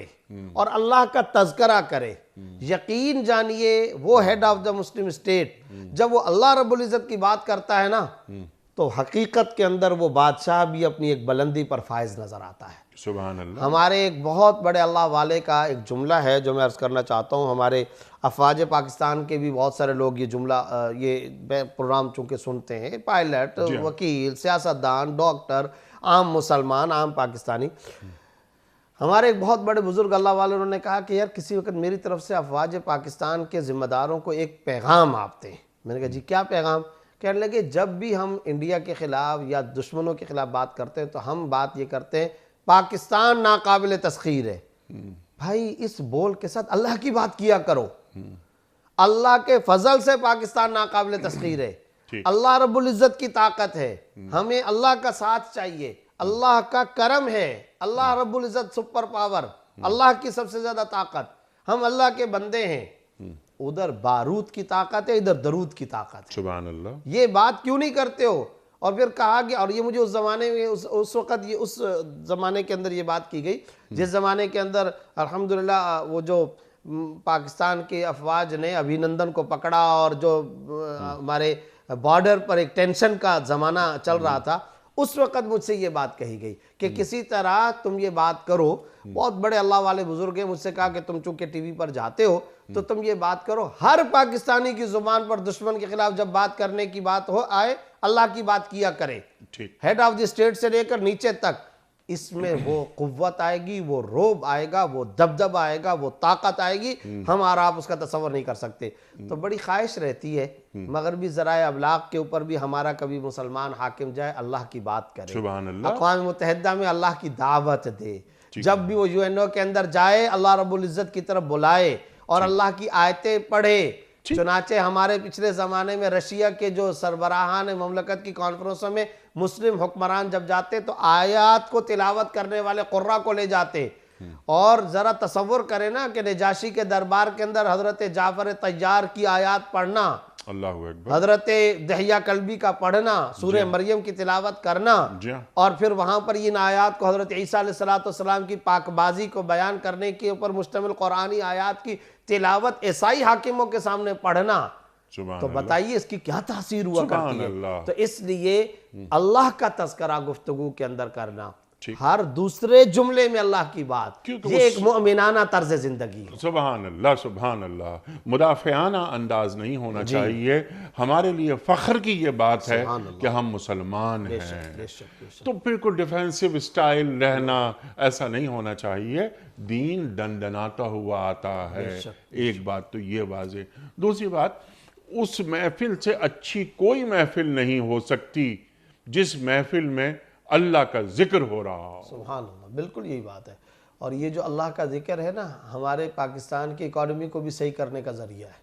और अल्लाह का तज़करा करे। यकीन जानिए वो head of the Muslim state जब वो अल्लाह रब्बुल इज़्ज़त की बात करता है ना, तो हकीकत के अंदर वो बादशाह भी अपनी एक बुलंदी पर फायज नज़र आता है। सुभान अल्लाह। हमारे एक बहुत बड़े अल्लाह वाले का एक जुमला है जो मैं अर्ज़ करना चाहता हूँ। हमारे अफवाज पाकिस्तान के भी बहुत सारे लोग ये जुमला, ये प्रोग्राम चूँकि सुनते हैं, पायलट, वकील, सियासतदान, डॉक्टर, आम मुसलमान, आम पाकिस्तानी। हमारे एक बहुत बड़े बुजुर्ग अल्लाह वाले उन्होंने कहा कि यार किसी वक्त मेरी तरफ से अफवाज पाकिस्तान के ज़िम्मेदारों को एक पैगाम आप दें। मैंने कहा जी क्या पैगाम? कहने लगे जब भी हम इंडिया के ख़िलाफ़ या दुश्मनों के ख़िलाफ़ बात करते हैं तो हम बात ये करते हैं पाकिस्तान नाकाबिल तस्खीर है। भाई इस बोल के साथ अल्लाह की बात किया करो। अल्लाह के फजल से पाकिस्तान नाकाबिल तस्खीर है। ठीक। अल्लाह रब्बुल इज्जत की ताकत है, हमें अल्लाह का साथ चाहिए, अल्लाह का करम है, अल्लाह रब्बुल इज्जत सुपर पावर, अल्लाह की सबसे ज्यादा ताकत, हम अल्लाह के बंदे हैं। उधर बारूद की ताकत है, इधर दरूद की ताकत है। सुभान अल्लाह। ये बात क्यों नहीं करते हो? और फिर कहा गया, और ये मुझे उस जमाने में उस वक्त ये उस जमाने के अंदर ये बात की गई जिस जमाने के अंदर अल्हम्दुलिल्लाह वो जो पाकिस्तान की अफवाज ने अभिनंदन को पकड़ा और जो हमारे बॉर्डर पर एक टेंशन का जमाना चल रहा था, उस वक्त मुझसे ये बात कही गई कि किसी तरह तुम ये बात करो। बहुत बड़े अल्लाह वाले बुजुर्ग हैं, मुझसे कहा कि तुम चूंकि टीवी पर जाते हो तो तुम ये बात करो, हर पाकिस्तानी की जुबान पर दुश्मन के खिलाफ जब बात करने की बात हो आए, अल्लाह की बात किया करे। ठीक। हेड ऑफ द स्टेट से लेकर नीचे तक इसमें वो कुव्वत आएगी, वो रोब आएगा, वो दबदब आएगा, वो ताकत आएगी, हम और आप उसका तस्वर नहीं कर सकते। तो बड़ी ख्वाहिश रहती है मगरबी ज़राए अबलाग के ऊपर भी हमारा कभी मुसलमान हाकिम जाए, अल्लाह की बात करे, सुभान अल्लाह। अक़वाम मुत्तहिदा में अल्लाह की दावत दे, जब भी वो यूएनओ के अंदर जाए अल्लाह रब्बुल इज्जत की तरफ बुलाए और अल्लाह की आयतें पढ़े। चुनाचे हमारे पिछले ज़माने में रशिया के जो सरबराहान ममलकत की कॉन्फ्रेंसों में मुस्लिम हुक्मरान जब जाते तो आयात को तिलावत करने वाले कुर्रा को ले जाते। और ज़रा तसव्वुर करें ना कि नजाशी के दरबार के अंदर हज़रत जाफ़र तैयार की आयात पढ़ना, अल्लाहु अकबर, हज़रत दहिया कल्बी का पढ़ना, सूरह मरियम की तिलावत करना, और फिर वहाँ पर इन आयात को हज़रत ईसा अलैहिस्सलाम की पाकबाजी को बयान करने के ऊपर मुश्तमिल कुरानी आयात की तिलावत ईसाई हाकिमों के सामने पढ़ना, तो बताइए इसकी क्या तासीर हुआ करती है। तो इसलिए अल्लाह का तज़किरा गुफ्तगू के अंदर करना, हर दूसरे जुमले में अल्लाह की बात, ये एक मोमिनाना तर्ज जिंदगी है। सुभान अल्लाह, सुभान अल्लाह। मुदाफ़ियाना अंदाज नहीं होना चाहिए। हमारे लिए फ़ख्र की ये बात है कि हम मुसलमान हैं, तो बिल्कुल डिफेंसिव स्टाइल रहना ऐसा नहीं होना चाहिए। दीन दंदनाता हुआ आता है, एक बात तो ये वाज़े। दूसरी बात, उस महफिल से अच्छी कोई महफिल नहीं हो सकती जिस महफिल में अल्लाह का जिक्र हो रहा हो। सुभान अल्लाह, बिल्कुल यही बात है। और ये जो अल्लाह का जिक्र है ना, हमारे पाकिस्तान की इकॉनमी को भी सही करने का ज़रिया है।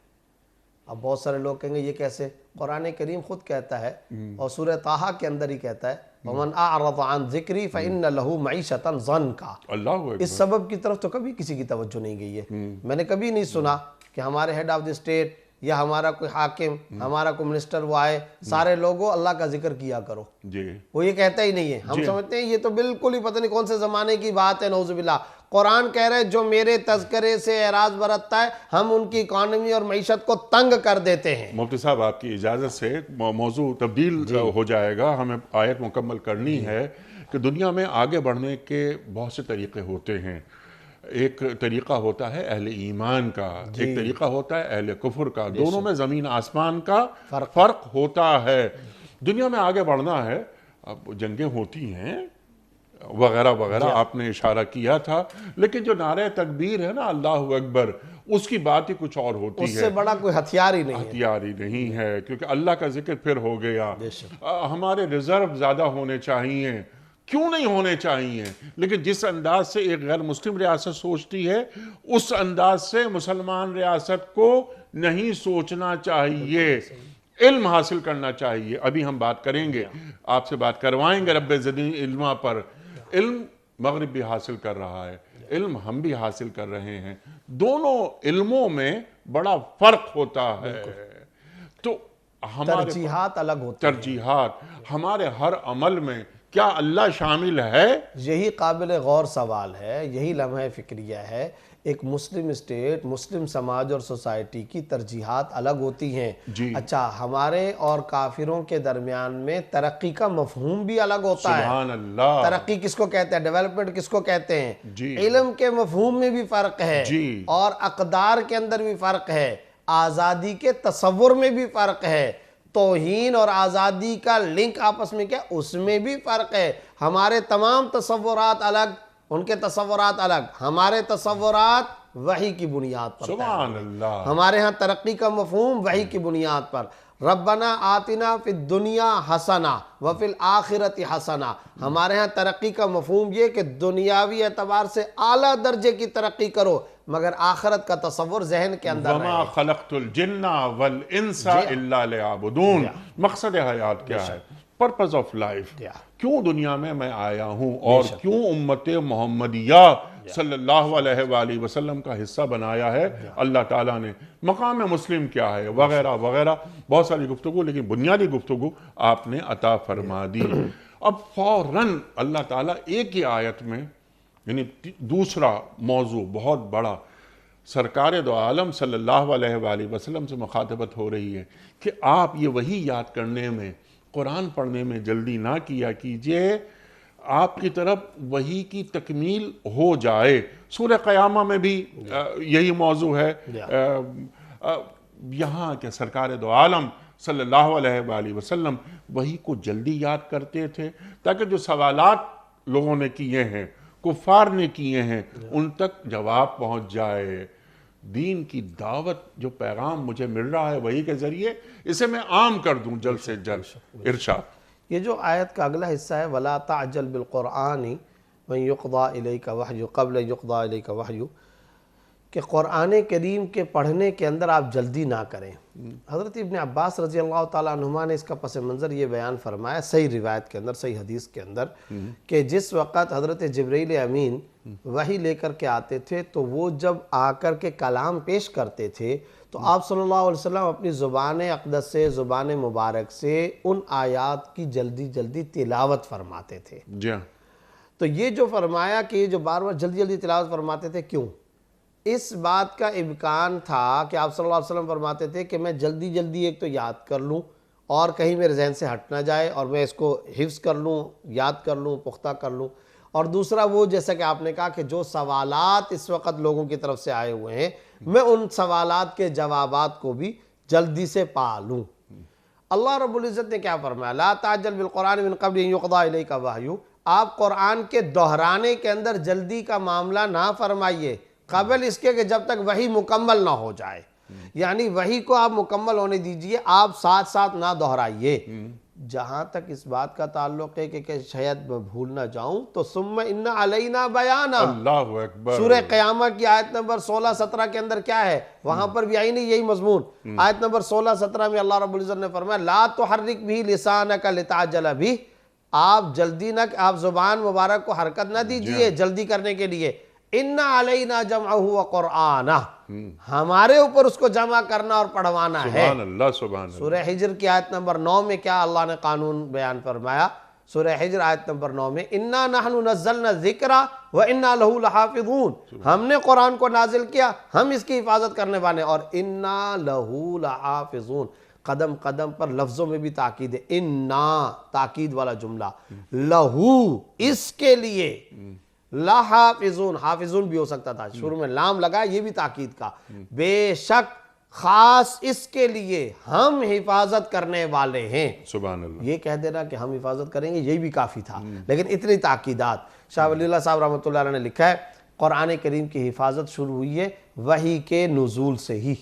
अब बहुत सारे लोग कहेंगे ये कैसे? कुरान करीम खुद कहता है और सूरह ताहा के अंदर ही कहता है, वमन अअरज़ अन ज़िक्री फ़इन्न लहू मईशतन ज़न्का। इस सबब की तरफ तो कभी किसी की तवज्जो नहीं गई है। मैंने कभी नहीं सुना कि हमारे हेड ऑफ द स्टेट या हमारा कोई हाकिम, हमारा कोई मिनिस्टर वो आए, सारे लोगों अल्लाह का जिक्र किया करो जी, वो ये कहता ही नहीं है। हम समझते हैं ये तो बिल्कुल ही पता नहीं कौन से ज़माने की बात है, नौज़ुबिल्लाह। कुरान कह रहे हैं जो मेरे तज़किरे से एराज बरतता है हम उनकी इकॉनमी और मईशत को तंग कर देते हैं। मुफ्ती साहब, आपकी इजाज़त से मौजू तब्दील हो जाएगा, हमें आयत मुकम्मल करनी है कि दुनिया में आगे बढ़ने के बहुत से तरीक़े होते हैं। एक तरीक़ा होता है अहले ईमान का, एक तरीक़ा होता है अहले कुफ्र का। दोनों में ज़मीन आसमान का फ़र्क होता है। दुनिया में आगे बढ़ना है, अब जंगें होती हैं वगैरह वगैरह, आपने इशारा किया था, लेकिन जो नारे तकबीर है ना, अल्लाहु अकबर, उसकी बात ही कुछ और होती है। उससे बड़ा कोई हथियार ही नहीं है, क्योंकि अल्लाह का जिक्र फिर हो गया। हमारे रिजर्व ज़्यादा होने चाहिए, क्यों नहीं होने चाहिए, लेकिन जिस अंदाज से एक गैर मुस्लिम रियासत सोचती है उस अंदाज से मुसलमान रियासत को नहीं सोचना चाहिए। इल्म हासिल करना चाहिए। अभी हम बात करेंगे, आपसे बात करवाएंगे रब्बे ज़दीन इल्मा पर। इल्म मगरिब भी हासिल कर रहा है, इल्म हम भी हासिल कर रहे हैं, दोनों इल्मों में बड़ा फ़र्क होता है। तो हमारे तरजीहात अलग होती हैं। तरजीहात हमारे हर अमल में क्या अल्लाह शामिल है? यही काबिल गौर सवाल है, यही लम्हा फ़िक्रिया है। एक मुस्लिम स्टेट, मुस्लिम समाज और सोसाइटी की तरजीहात अलग होती हैं। अच्छा, हमारे और काफिरों के दरमियान में तरक्की का मफहूम भी अलग होता है। सुभान अल्लाह। तरक्की किसको कहते हैं, डेवलपमेंट किसको कहते हैं, इल्म के मफहूम में भी फ़र्क है और अक़दार के अंदर भी फ़र्क है, आज़ादी के तसव्वुर में भी फ़र्क है, तौहीन और आज़ादी का लिंक आपस में क्या, उसमें भी फ़र्क है। हमारे तमाम तसव्वुरात अलग, उनके तसव्वुरात अलग। हमारे तसव्वुरात वही की बुनियाद पर, सुभान अल्लाह। हमारे यहाँ तरक्की का मफहूम वही की बुनियाद पर, रब्बना आतिना फिद दुनिया हसना व फिल आखिरति हसना। हमारे यहाँ तरक्की का मफहूम ये कि दुनियावी एतबार से आला दर्जे की तरक्की करो, मगर आखिरत का तसव्वुर जहन के अंदर वमा रहे। खलक़तुल जिन्ना वल इंसा इल्ला लियअबुदून। मकसद हयात क्या है, पर्पस ऑफ लाइफ, क्यों दुनिया में मैं आया हूँ और क्यों उम्मत मोहम्मदिया सल्लल्लाहु अलैहि वसल्लम का हिस्सा बनाया है अल्लाह ताला ने, मकाम मुस्लिम क्या है, वगैरह वगैरह बहुत सारी गुफ्तगू, लेकिन बुनियादी गुफ्तगू आपने अता फरमा दी। अब फौरन अल्लाह ताला एक ही आयत में, यानी दूसरा मौजू बहुत बड़ा, सरकार दो आलम सल्लल्लाहु अलैहि वसल्लम से मुखातबत हो रही है कि आप ये वही याद करने में, कुरान पढ़ने में जल्दी ना किया कीजिए, आपकी तरफ वही की तकमील हो जाए। सूरह क़यामा में भी यही मौजू है। यहाँ के सरकार दो आलम सल्लल्लाहु अलैहि वसल्लम वही को जल्दी याद करते थे ताकि जो सवालात लोगों ने किए हैं, कुफ़ार ने किए हैं, उन तक जवाब पहुँच जाए। दीन की दावत, जो पैगाम मुझे मिल रहा है वही के ज़रिए, इसे मैं आम कर दूं जल्द से जल्द। इरशाद, ये जो आयत का अगला हिस्सा है, वला ताअज्जल बिल क़ुरआनी व युक़दा इलैका वहयु क़ब्ल युक़दा इलैका वहयु, कि क़ुरआन करीम के पढ़ने के अंदर आप जल्दी ना करें। हज़रत इब्न अब्बास रज़ी अल्लाह ताला अन्हुमा ने इसका पस मंज़र ये बयान फरमाया सही रिवायत के अंदर, सही हदीस के अंदर, कि जिस वक़्त हज़रत जिब्रील अमीन वही लेकर के आते थे तो वो जब आकर के कलाम पेश करते थे तो आप सल्लल्लाहु अलैहि वसल्लम अपनी ज़ुबान अक़दस से, ज़ुबान मुबारक से उन आयात की जल्दी जल्दी तिलावत फरमाते थे। जी हाँ। तो ये जो फरमाया कि ये जो बार बार जल्दी जल्दी तिलावत फरमाते थे, क्यों? इस बात का इम्कान था कि आप सल्लल्लाहु अलैहि वसल्लम फरमाते थे कि मैं जल्दी जल्दी एक तो याद कर लूँ और कहीं मेरे जहन से हट ना जाए और मैं इसको हिफ्ज़ कर लूँ, याद कर लूँ, पुख्ता कर लूँ। और दूसरा वो, जैसा कि आपने कहा कि जो सवालात इस वक्त लोगों की तरफ से आए हुए हैं, मैं उन सवालात के जवाबात को भी जल्दी से पा लूँ। अल्लाह रब्बुल इज़्ज़त ने क्या फरमाया, ला ताअज्जल बिल क़ुरआन मिन क़ब्ल अन युक़दा इलैका वहयु, आप कुरान के दोहराने के अंदर जल्दी का मामला ना फरमाइए कबल इसके कि जब तक वही मुकम्मल ना हो जाए, यानी वही को आप मुकम्मल होने दीजिए, आप साथ साथ ना दोहराइए। जहाँ तक इस बात का ताल्लुक है कि शायद मैं भूल ना जाऊं, तो सुम्मा इन्ना अलैना बयाना, अल्लाहु अकबर, सूरह क़यामा की आयत नंबर 16-17 के अंदर क्या है, वहां पर भी आई नहीं यही मजमून। आयत नंबर 16-17 में अल्लाह रब्बुल इज़्ज़त ने फरमाया, ला तुहर्रिक बिही लिसानका लिताअज्जल बिही, आप जल्दी ना, आप जुबान मुबारक को हरकत ना दीजिए जल्दी करने के लिए। इन्ना अलैना जमअहु व क़ुरआना, हमारे ऊपर उसको जमा करना और पढ़वाना है। सुभान अल्लाह, सुभान अल्लाह। सूरह हिज्र की आयत नंबर 9 में क्या अल्लाह ने कानून बयान फरमाया, सूरह हिज्र आयत नंबर 9 में, इन्ना नहनु नज़्ज़लना ज़िक्रा व इन्ना लहू लहाफ़िज़ून, हमने कुरान को नाजिल किया, हम इसकी हिफाजत करने वाले, और इन्ना लहू लहाफ़िज़ून, कदम कदम पर लफ्ज़ों में भी ताकीद है, इन्ना ताकीद वाला जुमला, लहू इसके लिए, लाहाफिजून, हाफिजून भी हो सकता था, शुरू में लाम लगा, ये भी ताकीद का, बेशक खास इसके लिए हम हिफाजत करने वाले हैं। सुभान अल्लाह, ये कह देना कि हम हिफाजत करेंगे यही भी काफ़ी था, लेकिन इतनी ताकीदात। शाह वलीउल्लाह साहब रहमतुल्लाह अलैह ने लिखा है, कुरान करीम की हिफाजत शुरू हुई है वही के नुज़ूल से ही,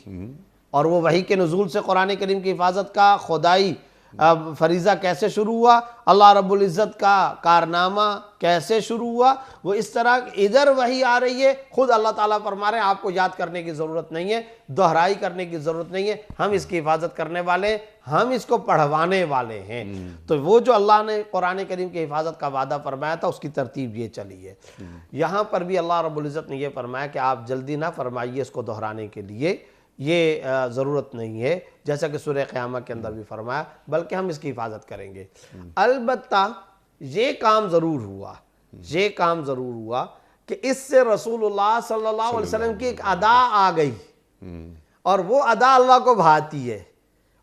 और वो वही के नुज़ूल से कुरान करीम की हिफाजत का खुदाई फरीज़ा कैसे शुरू हुआ, अल्लाह रब्बुल इज़्ज़त का कारनामा कैसे शुरू हुआ, वो इस तरह इधर वही आ रही है, खुद अल्लाह ताला फरमा रहे हैं आपको याद करने की ज़रूरत नहीं है, दोहराई करने की ज़रूरत नहीं है, हम इसकी हिफाजत करने वाले हैं, हम इसको पढ़वाने वाले हैं। तो वो जो अल्लाह ने कुरान करीम की हिफाजत का वादा फरमाया था उसकी तरतीब ये चली है। यहाँ पर भी अल्लाह रब्बुल इज़्ज़त ने यह फरमाया कि आप जल्दी ना फरमाइए इसको दोहराने के लिए, ये ज़रूरत नहीं है, जैसा कि सूरह क़यामा के अंदर भी फरमाया, बल्कि हम इसकी हिफाजत करेंगे। अलबत्ता ये काम ज़रूर हुआ, ये काम ज़रूर हुआ कि इससे रसूलुल्लाह सल्लल्लाहु अलैहि वसल्लम की एक अदा आ गई, और वो अदा अल्लाह को भाती है,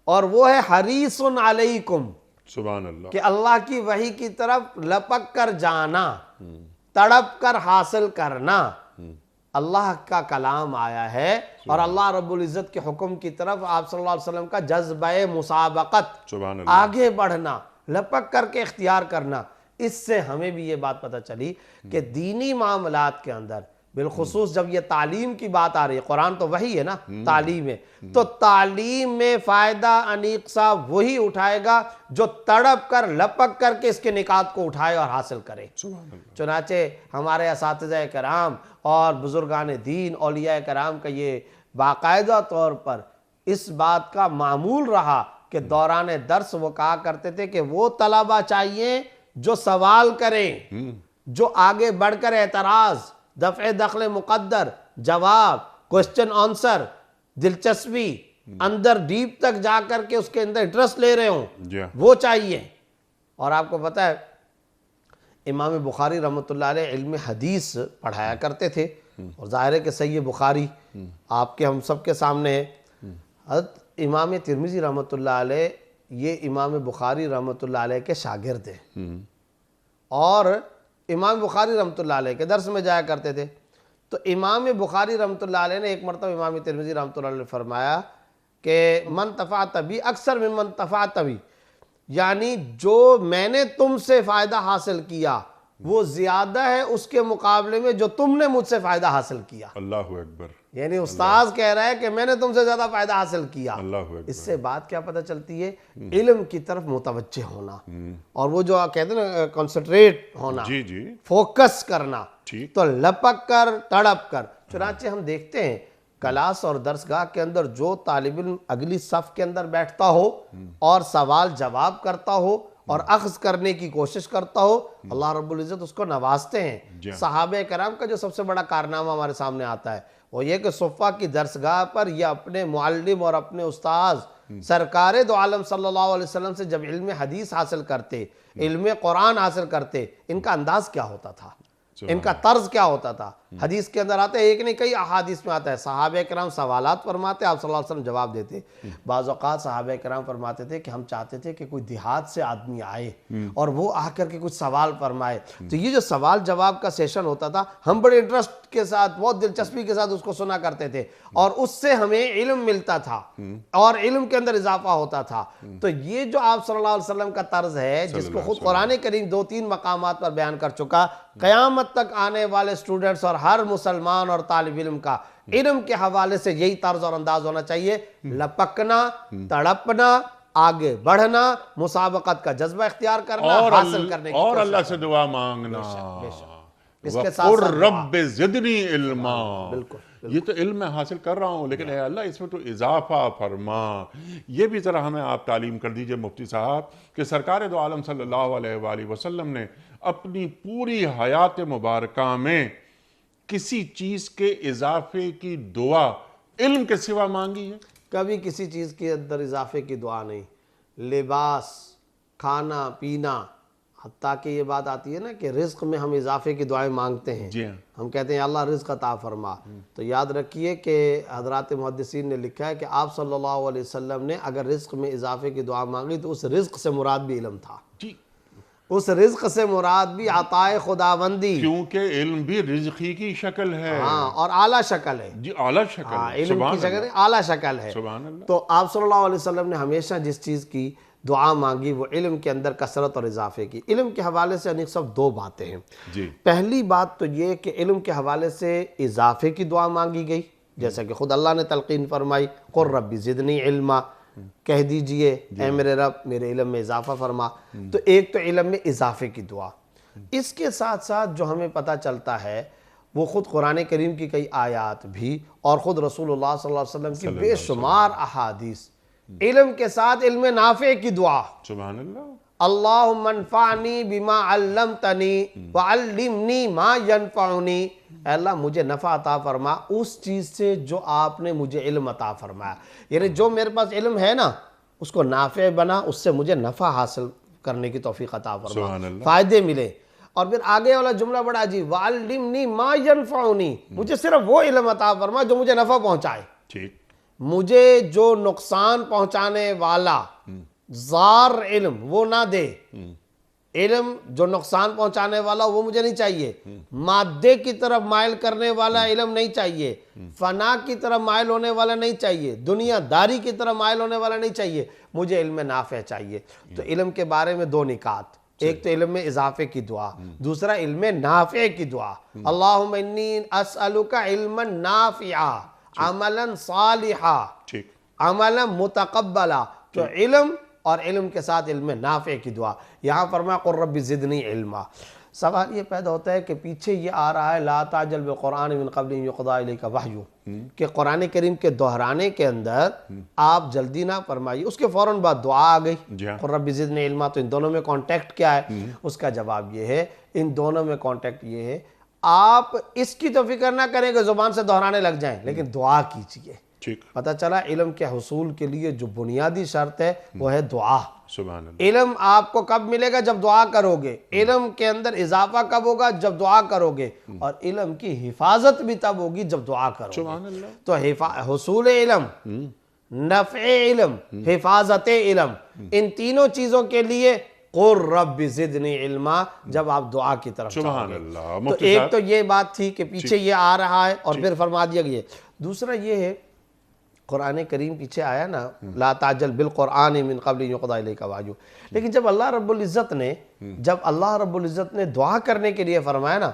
और वो है हरीसुन अलैकुम, सुभान अल्लाह, कि अल्लाह की वही की तरफ लपक कर जाना, तड़प कर हासिल करना। अल्लाह का कलाम आया है और अल्लाह रब्बुल इज़्ज़त के हुक्म की तरफ आप सल्लल्लाहु अलैहि वसल्लम का जज्बे मुसाबकत, आगे बढ़ना, लपक करके इख्तियार करना। इससे हमें भी ये बात पता चली कि दीनी मामलात के अंदर बिलखुसूस जब ये तालीम की बात आ रही है, कुरान तो वही है ना, तालीम है, तो तालीम में फ़ायदा अनीक साहब वही उठाएगा जो तड़प कर लपक करके इसके निकात को उठाए और हासिल करे। चुनाचे हमारे असातिज़ा कराम और बुजुर्गान दीन औलिया कराम का ये बाकायदा तौर पर इस बात का मामूल रहा कि दौरान दर्स वो कहा करते थे कि वो तलबा चाहिए जो सवाल करें, जो आगे बढ़कर एतराज़, दफ़े दखल मुक़द्दर, जवाब, क्वेश्चन आंसर, दिलचस्पी, अंदर डीप तक जा कर के उसके अंदर इंटरेस्ट ले रहे हों, वो चाहिए। और आपको पता है इमाम बुखारी रहमतुल्लाह अलैह इल्म हदीस पढ़ाया करते थे, और ज़ाहिर है कि सही बुखारी आपके हम सब के सामने है। हज़रत इमाम तिरमिज़ी रहमतुल्लाह अलैह ये इमाम बुखारी रहमतुल्लाह अलैह के शागिर्द हैं, और इमाम बुखारी रहमतुल्लाह अलैह के दर्स में जाया करते थे। तो इमाम बुखारी रहमतुल्लाह अलैह ने एक मरतबा इमाम तिरमिज़ी रहमतुल्लाह अलैह फरमाया कि मन तफ़ा तभी अक्सर में मन तफ़ा तभी, यानी जो मैंने तुमसे फ़ायदा हासिल किया वो ज़्यादा है उसके मुकाबले में जो तुमने मुझसे फ़ायदा हासिल किया। अल्लाह अकबर। यानी उस्ताद कह रहा है कि मैंने तुमसे ज़्यादा फ़ायदा हासिल किया। अल्लाह अकबर। इससे बात क्या पता चलती है? इल्म की तरफ मुतवज्जे होना, और वो जो कहते हैं ना कंसंट्रेट होना, जी जी, फोकस करना, ठीक। तो लपक कर तड़प कर। चुनाचे हम देखते हैं क्लास और दर्सगाह के अंदर जो तालिब इल्म अगली सफ के अंदर बैठता हो और सवाल जवाब करता हो और अख्ज़ करने की कोशिश करता हो, अल्लाह रब्बुल इज़्ज़त उसको नवाजते हैं। सहाबे कराम का जो सबसे बड़ा कारनामा हमारे सामने आता है वो ये कि सुफ़ा की दरसगाह पर यह अपने मुअल्लिम और अपने उस्ताद सरकार दो आलम सल्लल्लाहु अलैहि वसल्लम से जब इल्म हदीस हासिल करते, इल्म कुरान हासिल करते, इनका अंदाज क्या होता था, इनका तर्ज क्या होता था। हदीस के अंदर आता है, एक नहीं कई अहादीस में आता है, सहाबे कराम सवालात फरमाते, आप सल्लल्लाहु अलैहि वसल्लम जवाब देते। बाज़ औक़ात सहाबे कराम फरमाते थे कि हम चाहते थे कि कोई देहात से आदमी आए और वो आकर के कुछ सवाल फरमाए, तो ये जो सवाल जवाब का सेशन होता था हम बड़े इंटरेस्ट के साथ, बहुत दिलचस्पी के साथ उसको सुना करते थे, और उससे हमें इल्म मिलता था और इल्म के अंदर इजाफा होता था। तो ये जो आप सल्लल्लाहु अलैहि वसल्लम का तर्ज है, जिसको खुद कुरान करीम 2-3 मकामात पर बयान कर चुका, क़यामत तक आने वाले स्टूडेंट्स और हर मुसलमान और तालिब इल्म का इल्म के हवाले से यही तर्ज और अंदाज होना चाहिए, लपकना, तड़पना, आगे बढ़ना, मुसाबकत का जज्बा इख्तियार करना, और हासिल करने की और कोशिश अल्लाह से दुआ मांगना, इसके साथ रब्बे ज़िदनी इल्मा। बिल्कुल, ये तो इल्म मैं हासिल कर रहा हूँ, लेकिन अल्लाह इसमें तो इजाफा फरमा। ये भी ज़रा हमें आप तालीम कर दीजिए मुफ्ती साहब कि सरकार दो आलम सल्लल्लाहु अलैहि वसल्लम ने अपनी पूरी हयात मुबारका में किसी चीज़ के इजाफे की दुआ इल्म के सिवा मांगी है? कभी किसी चीज़ के अंदर इजाफे की दुआ नहीं। लिबास, खाना पीना, हत्ता कि ये बात आती है ना कि रिज़्क़ में हम इजाफे की दुआएं मांगते हैं। जी हाँ। हम कहते हैं अल्लाह रिज़्क़ अता फरमा, तो याद रखिए कि हज़रात मुहद्दिसीन ने लिखा है कि आप सल्लल्लाहु अलैहि वसल्लम ने अगर रिज़्क़ में इजाफे की दुआ मांगी तो उस रिज़्क़ से मुराद भी इल्म था जी, उस रिज़्क़ से मुराद भी अताए खुदाबंदी, क्योंकि इल्म भी रिज़्क़ी की शक्ल है। हाँ, और आला शक्ल है जी, आला शक्ल है। इल्म की शक्ल आला शक्ल है। सुभान अल्लाह। तो आप सल्लल्लाहु अलैहि वसल्लम ने हमेशा जिस चीज़ की दुआ मांगी वो इल्म के अंदर कसरत और इजाफे की। इल्म के हवाले से अनेक सब 2 बातें हैं जी। पहली बात तो ये कि इल्म के हवाले से इजाफे की दुआ मांगी गई, जैसा कि खुद अल्लाह ने तलकीन फरमाई, कुर रब्बी ज़िदनी इल्मा, कह दीजिए ऐ मेरे रब मेरे इल्म में इजाफा फरमा। तो एक तो इल्म में इजाफे की दुआ, इसके साथ साथ जो हमें पता चलता है वो खुद कुरान करीम की कई आयात भी और ख़ुद रसूलुल्लाह सल्लल्लाहु अलैहि वसल्लम की बेशुमार अहादीस, इल्म के साथ इल्म नाफ़े की दुआ, सुभान अल्लाह, अल्लाहुम्मा अन्फ़अनी बिमा अल्लमतनी व अल्लिमनी मा यनफ़अनी, अल्लाह मुझे नफ़ा अता फरमा उस चीज़ से जो आपने मुझे इल्म अता फरमाया। यानी जो मेरे पास इल्म है ना उसको नाफ़े बना, उससे मुझे नफ़ा हासिल करने की तौफ़ीक़ अता फरमा, फ़ायदे मिले। और फिर आगे वाला जुमला बड़ा अजीब, वअल्लिमनी मा यनफ़अनी, मुझे सिर्फ वो इल्म अता फरमा जो मुझे नफ़ा पहुँचाए, ठीक, मुझे जो नुकसान पहुँचाने वाला ज़ार इल्म वो ना दे, इल्म जो नुकसान पहुंचाने वाला वो मुझे नहीं चाहिए, मादे की तरफ माइल करने वाला इल्म नहीं चाहिए, फना की तरफ माइल होने वाला नहीं चाहिए, दुनियादारी की तरफ माइल होने वाला नहीं चाहिए, मुझे इल्म नाफ़े चाहिए। तो इल्म के बारे में 2 निकात, एक तो इल्म में इजाफे की दुआ, दूसरा इल्म नाफे की दुआ। अल्लाहुम्मा इन्नी अस्अलुका इल्मन नाफिआ अमलन सालिहा ठीक। अमलन मुतकब्बला। तो इल्म और इल्म के साथ इल्म नाफे की दुआ। यहाँ फरमाया क़ुर रब्बि ज़िदनी इल्मा। सवाल ये पैदा होता है कि पीछे ये आ रहा है ला ताजल बिल क़ुरआन मिन क़ब्ल अन युक़ज़ा इलैका वह्यु, कि कुरान करीम के दोहराने के अंदर आप जल्दी ना फरमाइए। उसके फ़ौरन बाद दुआ आ गई, क़ुर रब्बि ज़िदनी इल्मा। तो इन दोनों में कॉन्टेक्ट क्या है? उसका जवाब ये है, इन दोनों में कॉन्टेक्ट ये है, आप इसकी तो फिक्र ना करें कि ज़ुबान से दोहराने लग जाएं, लेकिन दुआ कीजिए। ठीक। पता चला इल्म के हुसूल के लिए जो बुनियादी शर्त है वो है दुआ। सुभान अल्लाह। इल्म आपको कब मिलेगा? जब दुआ करोगे। इल्म के अंदर इजाफा कब होगा? जब दुआ करोगे। और इल्म की हिफाजत भी तब होगी जब दुआ करोगे। सुभान अल्लाह। तो हुसूल इल्म, नफ़े इल्म, हिफाजत इल्म, इन तीनों चीजों के लिए क़ुर रब्बि ज़िदनी इल्मा, जब आप दुआ की तरफ सुभान जाओगे। अल्लाह। तो मुफ्ती एक साहब, तो ये बात थी कि पीछे ये आ रहा है और फिर फरमा दिया गया। दूसरा ये है, कुरान करीम पीछे आया ना, ला ताजल बिल क़ुरआन मिन क़ब्ल अन युक़ज़ा इलैका वह्यु। लेकिन जब अल्लाह रब्बुल इज़्ज़त ने दुआ करने के लिए फरमाया ना,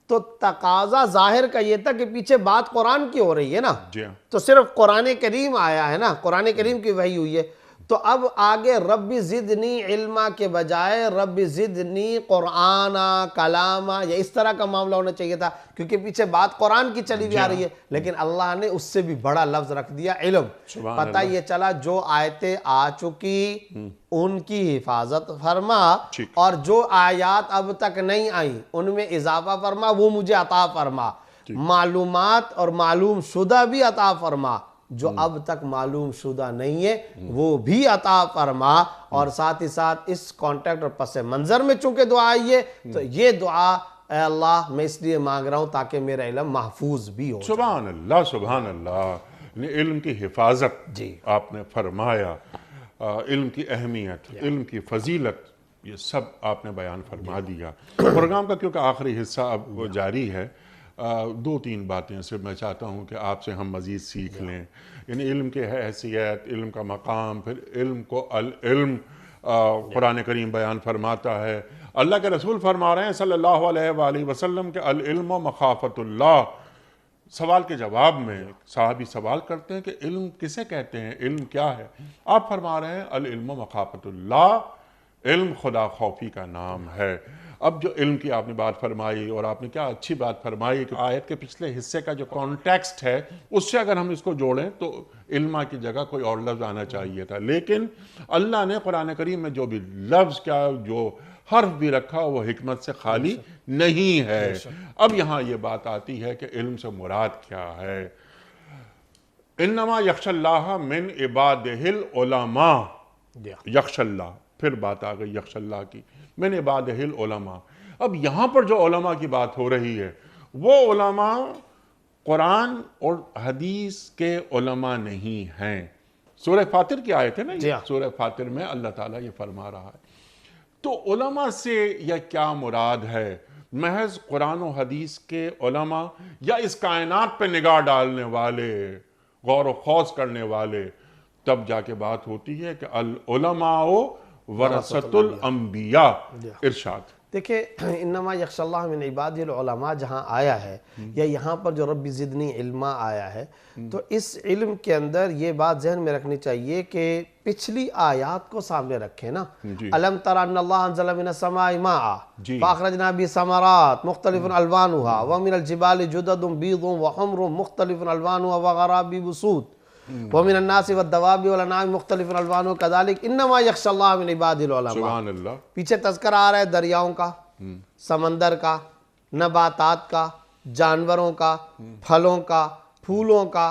तो तकाजा जाहिर का ये था कि पीछे बात कुरान की हो रही है ना। जी हाँ। तो सिर्फ कुरान करीम आया है ना, कुरान करीम की वही हुई है। तो अब आगे रब्बि ज़िदनी इल्मा के बजाय रब्बि ज़िदनी कुरआना कलामा, या इस तरह का मामला होना चाहिए था, क्योंकि पीछे बात कुरान की चली हुई आ रही है। लेकिन अल्लाह ने उससे भी बड़ा लफ्ज रख दिया, इल्म। पता ये चला जो आयतें आ चुकी उनकी हिफाजत फरमा, और जो आयात अब तक नहीं आई उनमें इजाफा फरमा, वो मुझे अता फरमा। मालूमात और मालूम शुदा भी अता फरमा, जो अब तक मालूम शुदा नहीं है वो भी अता फरमा। और साथ ही साथ इस कॉन्टेक्ट और पस मंजर में चूंकि दुआ आई है, तो ये दुआ अल्लाह मैं इसलिए मांग रहा हूं ताकि मेरा इल्म महफूज भी हो। सुभान अल्लाह, सुभान अल्लाह। इल्म की हिफाजत जी आपने फरमाया, इल्म की अहमियत, इल्म की फजीलत, ये सब आपने बयान फरमा दिया। प्रोग्राम का क्योंकि आखिरी हिस्सा अब जारी है, दो तीन बातें सिर्फ मैं चाहता हूँ कि आपसे हम मज़ीद सीख लें। यानी इल्म की हैसियत, इल्म का मकाम, फिर इल्म को अल इल्म कुरान करीम बयान फरमाता है। अल्लाह के रसूल फरमा रहे हैं सल्लल्लाहु अलैहि वसल्लम के अल इल्म मखाफतुल्लाह। सवाल के जवाब में साहबी सवाल करते हैं कि इल्म किसे कहते हैं, इल्म क्या है? आप फरमा रहे हैं अल इल्म मखाफतुल्लाह, इल्म खुदा खौफी का नाम है। अब जो इल्म की आपने बात फरमाई, और आपने क्या अच्छी बात फरमाई कि आयत के पिछले हिस्से का जो कॉन्टेक्स्ट है उससे अगर हम इसको जोड़ें तो इल्मा की जगह कोई और लफ्ज़ आना चाहिए था। लेकिन अल्लाह ने कुरान करीम में जो भी लफ्ज़ क्या, जो हर्फ भी रखा, वो हिकमत से खाली नहीं है। अब यहाँ ये बात आती है कि इल्म से मुराद क्या है। इन्नमा यख्शल्लाह मिन इबादिहिल उलमा। यख्शल्लाह, फिर बात आ गई यख्शल्लाह की, मिन इबादिहिल उलमा। अब यहाँ पर जो उलमा की बात हो रही है वो उलमा कुरान और हदीस के उलमा नहीं हैं। सूरह फातिर की आयत है ना, सूरह फातिर में अल्लाह ताला ये फरमा रहा है। तो उलमा से यह क्या मुराद है? महज कुरान और हदीस के उलमा, या इस कायनात पे निगाह डालने वाले, गौर व खौज करने वाले? तब जाके बात होती है कि अल उलमाओ वरसतुल अंबिया। इरशाद देखिए, इन्नमा यख्शल्लाह मिन इबादिल उलमा जहाँ आया है, या यहाँ पर जो रब्बि ज़िदनी इल्मा आया है, तो इस इल्म के अंदर ये बात जहन में रखनी चाहिए कि पिछली आयात को सामने रखें ना। अलम तरा अन्नल्लाह अंज़ला मिनस समाई माआ फ़अख़रजना बिही समरात मुख्तलिफ़ुन अलवानुहा व मिनल जिबालि जुददुन बीदुन व हुम्रुन मुख्तलिफ़ुन अलवानुहा व ग़राबीबु सूद व मिनन नासि वद्दवाबि वल अनामि मुख्तलिफ़ुन अलवानुहा कज़ालिक इन्नमा यख्शल्लाह मिन इबादिल उलमा। सुभान अल्लाह। पीछे तज़किरा आ रहा है दरियाओं का, समंदर का, नबातात का, जानवरों का, फलों का, फूलों का,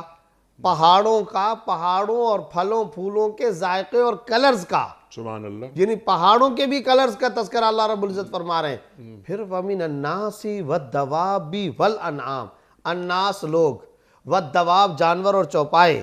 पहाड़ों का, पहाड़ों और फलों फूलों के जायके और कलर्स का। सुभान अल्लाह। यानी पहाड़ों के भी कलर्स का तज़किरा अल्लाह रब्बुल इज़्ज़त फरमा रहे हैं। फिर वमिनन नासि वद्दवाबि वल अनआम, अन्नास लोग, वद्दवाब जानवर और चौपाए,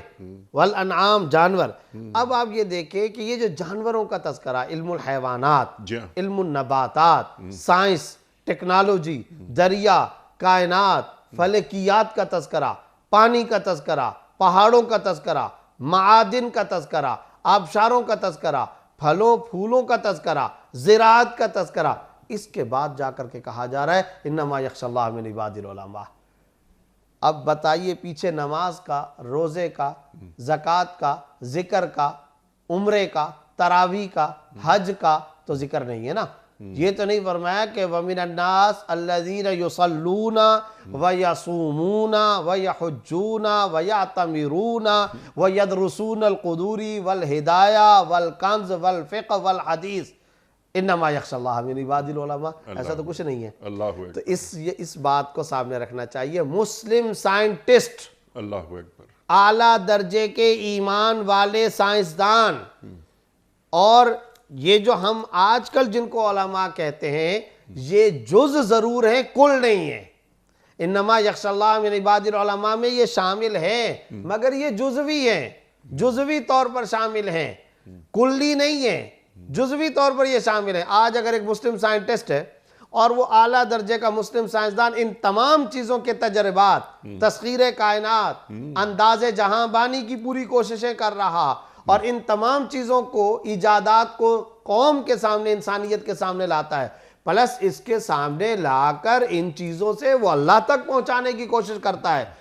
वल अनआम जानवर। अब आप ये देखें कि ये जो जानवरों का तज़किरा, इल्मुल हैवानात, इल्मुन नबातात, साइंस, टेक्नोलॉजी, दरिया, कायनात, फलकियात का तज़किरा, पानी का तज़किरा, पहाड़ों का तज़किरा, मादिन का तज़किरा, आबशारों का तज़किरा, फलों फूलों का तज़किरा, ज़िराअत का तज़किरा, इसके बाद जाकर के कहा जा रहा है इन्नमा यख्शल्लाह मिन इबादिल उलमा। अब बताइए पीछे नमाज का, रोज़े का, ज़कात का, ज़िक्र का, उम्रे का, तरावी का, हज का तो जिक्र नहीं है ना। ये तो नहीं फरमाया कि वमिनन्नास अल्लज़ीना युसल्लूना व यसूमूना व यहुज्जूना व यअतमिरूना व यदरुसूनल कुदूरी वल हिदाया वल कंज़ वल फ़िक़्ह वल हदीस इन्नमा यख्शल्लाह मिन इबादिल उलमा। ऐसा तो कुछ नहीं है। अल्लाह तो इस बात को सामने रखना चाहिए। मुस्लिम साइंटिस्ट, अल्लाह अकबर, आला दर्जे के ईमान वाले साइंसदान, और ये जो हम आजकल जिनको उलमा कहते हैं, ये जुज जरूर है, कुल नहीं है। इन्नमा यख्शल्लाह मिन इबादिल उलमा में ये शामिल है, मगर ये जुजवी है, जुजवी तौर पर शामिल है, कुल्ली नहीं है, जुजवी तौर पर ये शामिल है। आज अगर एक मुस्लिम साइंटिस्ट है और वो आला दर्जे का मुस्लिम साइंसदान इन तमाम चीज़ों के तजर्बात, तस्खीर कायनात, अंदाज़े जहांबानी की पूरी कोशिशें कर रहा और इन तमाम चीज़ों को, इजादात को कौम के सामने, इंसानियत के सामने लाता है, प्लस इसके सामने लाकर इन चीज़ों से वो अल्लाह तक पहुंचाने की कोशिश करता है।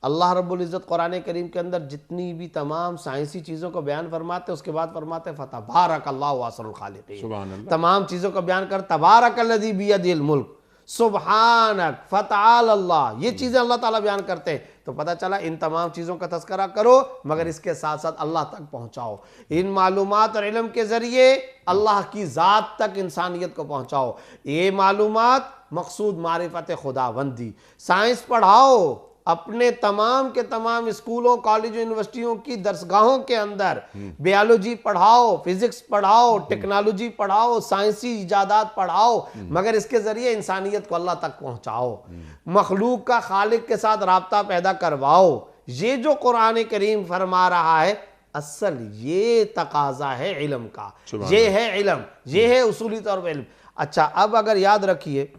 अल्लाह रब्बुल इज़्ज़त कुरान करीम के अंदर जितनी भी तमाम साइंसी चीज़ों को बयान फरमाते हैं, उसके बाद फरमाते हैं फतबारकल्लाहु अहसनुल खालिकीन। तमाम चीज़ों को बयान कर तबारकल्लज़ी बियदिल मुल्क सुब्हानक फतआल अल्लाह, ये चीज़ें अल्लाह ताला बयान करते हैं। तो पता चला इन तमाम चीज़ों का तज़किरा करो, मगर इसके साथ साथ अल्लाह तक पहुँचाओ। इन मालूमात और इल्म के ज़रिए अल्लाह की ज़ात तक इंसानियत को पहुँचाओ। ये मालूमात मकसूद मारिफत खुदाबंदी। साइंस पढ़ाओ अपने तमाम के तमाम स्कूलों, कॉलेजों, यूनिवर्सिटियों की दरसगाहों के अंदर। बायोलॉजी पढ़ाओ, फिजिक्स पढ़ाओ, टेक्नोलॉजी पढ़ाओ, साइंसी इजादात पढ़ाओ, मगर इसके ज़रिए इंसानियत को अल्लाह तक पहुँचाओ। मखलूक का खालिक के साथ राब्ता पैदा करवाओ। ये जो कुरान करीम फरमा रहा है, असल ये तकाजा है इल्म का, ये है इल्म, ये है उसूली तौर पर इल्म। अच्छा, अब अगर याद रखिए,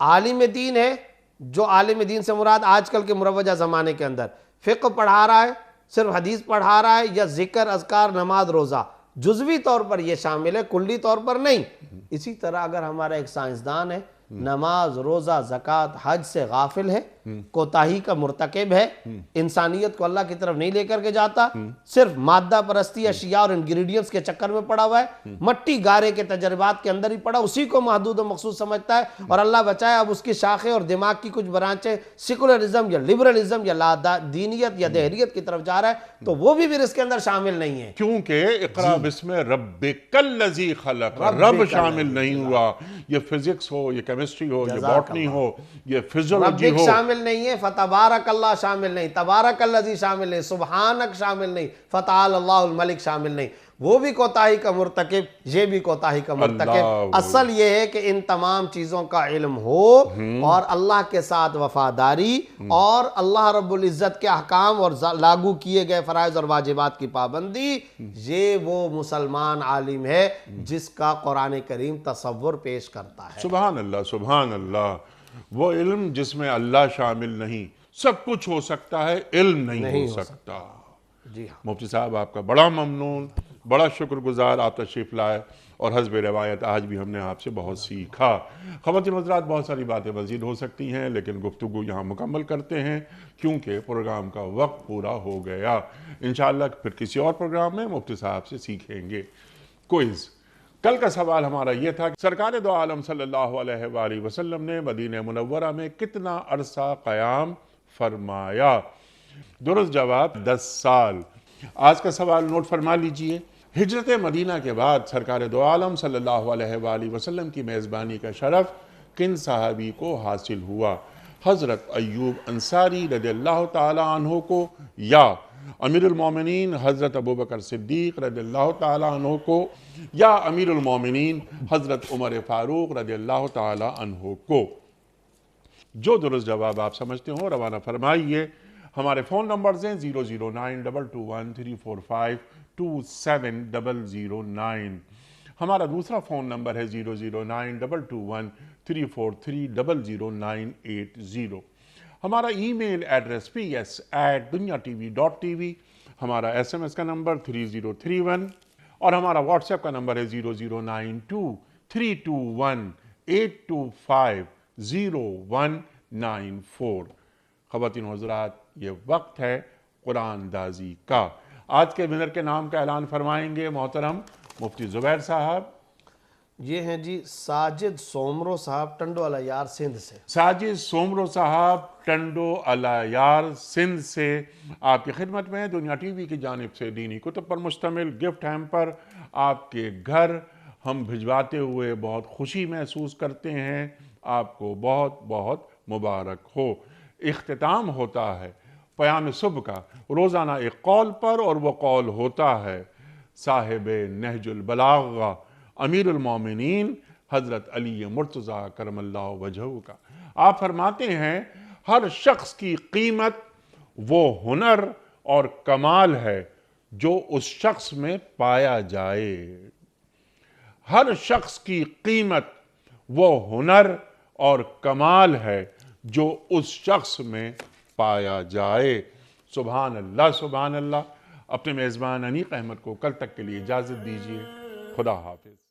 आलिम दीन है, जो आलिम दीन से मुराद आजकल के मुरवजा ज़माने के अंदर फ़िक़्ह पढ़ा रहा है, सिर्फ हदीस पढ़ा रहा है, या ज़िक्र, अज़कार, नमाज, रोज़ा, जुज़वी तौर पर यह शामिल है, कुल्ली तौर पर नहीं। इसी तरह अगर हमारा एक साइंसदान है, नमाज, रोज़ा, ज़कात, हज से गाफिल है, कोताही का मुर्तकिब है, इंसानियत को अल्लाह की तरफ नहीं लेकर के जाता, सिर्फ मादा परस्ती, अशिया और इंग्रेडिएंट्स के चक्कर में पड़ा हुआ है, मट्टी गारे के तजर्बात के अंदर ही पड़ा, उसी को महदूद और मखसूस समझता है, और अल्लाह बचाए अब उसकी शाखें और दिमाग की कुछ ब्रांचें सेकुलरिज्म या लिबरलिज्म या दीनियत या दहरियत की तरफ जा रहा है, तो वो भी फिर इसके अंदर शामिल नहीं है। क्योंकि इक़रा बिस्मि रब्बिकल्लज़ी खलक़, रब शामिल नहीं हुआ। ये फिजिक्स हो, ये केमिस्ट्री हो, ये बॉटनी हो, ये फिजियोलॉजी हो, शामिल नहीं है। फतबारकल्लाह शामिल नहीं, तबारकल्लज़ी शामिल नहीं, सुबहानक शामिल नहीं, फतआल अल्लाहुल मलिक शामिल नहीं। वो भी कोताही का मुर्तकिब, ये भी कोताही का मुर्तकिब। असल ये है कि इन तमाम चीज़ों का इल्म हो और अल्लाह के साथ वफादारी और अल्लाह रब्बुल इज़्ज़त के अहकाम और लागू किए गए फ़राइज़ और वाजिबात की पाबंदी, ये वो मुसलमान आलिम है जिसका कुरान करीम तसव्वुर पेश करता है। सुभान अल्लाह, सुभान अल्लाह। वो इल्म जिसमें अल्लाह शामिल नहीं, सब कुछ हो सकता है, इल्म नहीं हो सकता। जी हाँ मुफ्ती साहब, आपका बड़ा ममनून, बड़ा शुक्रगुजार, आप तशरीफ़ लाए और हस्ब रवायत आज भी हमने आपसे बहुत सीखा। ख़वातीन हज़रात, बहुत सारी बातें मज़ीद हो सकती हैं, लेकिन गुफ्तगू यहाँ मुकम्मल करते हैं क्योंकि प्रोग्राम का वक्त पूरा हो गया। इंशाअल्लाह फिर किसी और प्रोग्राम में मुफ्ती साहब से सीखेंगे। क्विज़ कल का सवाल हमारा ये था कि सरकार दो आलम सल्लल्लाहु अलैहि वसल्लम ने मदीना मुनव्वरा में कितना अरसा क़याम फरमाया? दुरुस्त जवाब 10 साल। आज का सवाल नोट फरमा लीजिए। हिजरत मदीना के बाद सरकार दो आलम सल्लल्लाहु अलैहि वसल्लम की मेज़बानी का शरफ़ किन सहाबी को हासिल हुआ? हज़रत अय्यूब अंसारी रज़ियल्लाहु ताला अन्हु को, या अमीरुल मोमिनीन हज़रत अबू बकर सिद्दीक़ रज़ियल्लाहु ताला अन्हु को, या अमीरुल मोमिनीन हज़रत उमर फ़ारूक रज़ियल्लाहु ताला अन्हु को? जो दुरुस्त जवाब आप समझते हो रवाना फरमाइए। हमारे फ़ोन नंबर्स हैं 00922134527 हमारा दूसरा फ़ोन नंबर है 0092213430098 हमारा ईमेल एड्रेस ps@dunyatv.tv। हमारा SMS का नंबर 3031 और हमारा व्हाट्सएप का नंबर है 0092-321-825-0194। ख़वातीन व हज़रात, ये वक्त है कुरान दाजी का। आज के विनर के नाम का ऐलान फरमाएंगे मोहतरम मुफ्ती ज़ुबैर साहब। ये हैं जी साजिद सोमरो साहब टंडो अलायार सिंध से। साजिद सोमरो साहब टंडो अलायार सिंध से आपकी खिदमत में दुनिया टीवी की जानिब से दीनी कुतुब पर मुश्तमिल गिफ्ट हैम्पर आपके घर हम भिजवाते हुए बहुत खुशी महसूस करते हैं। आपको बहुत बहुत मुबारक हो। इख्तिताम होता है क़याम सुबह का रोज़ाना एक कौल पर, और वो कौल होता है साहिब नहजुल बलागा अमीरुल मोमिनीन हज़रत अली मुर्तज़ा करमल्लाहु वजहू का। आप फरमाते हैं हर शख्स की कीमत वो हुनर और कमाल है जो उस शख्स में पाया जाए। हर शख्स की कीमत वो हुनर और कमाल है जो उस शख्स में पाया जाए। सुभान अल्लाह, सुभान अल्लाह। अपने मेज़बान अनीक अहमद को कल तक के लिए इजाज़त दीजिए। खुदा हाफिज़।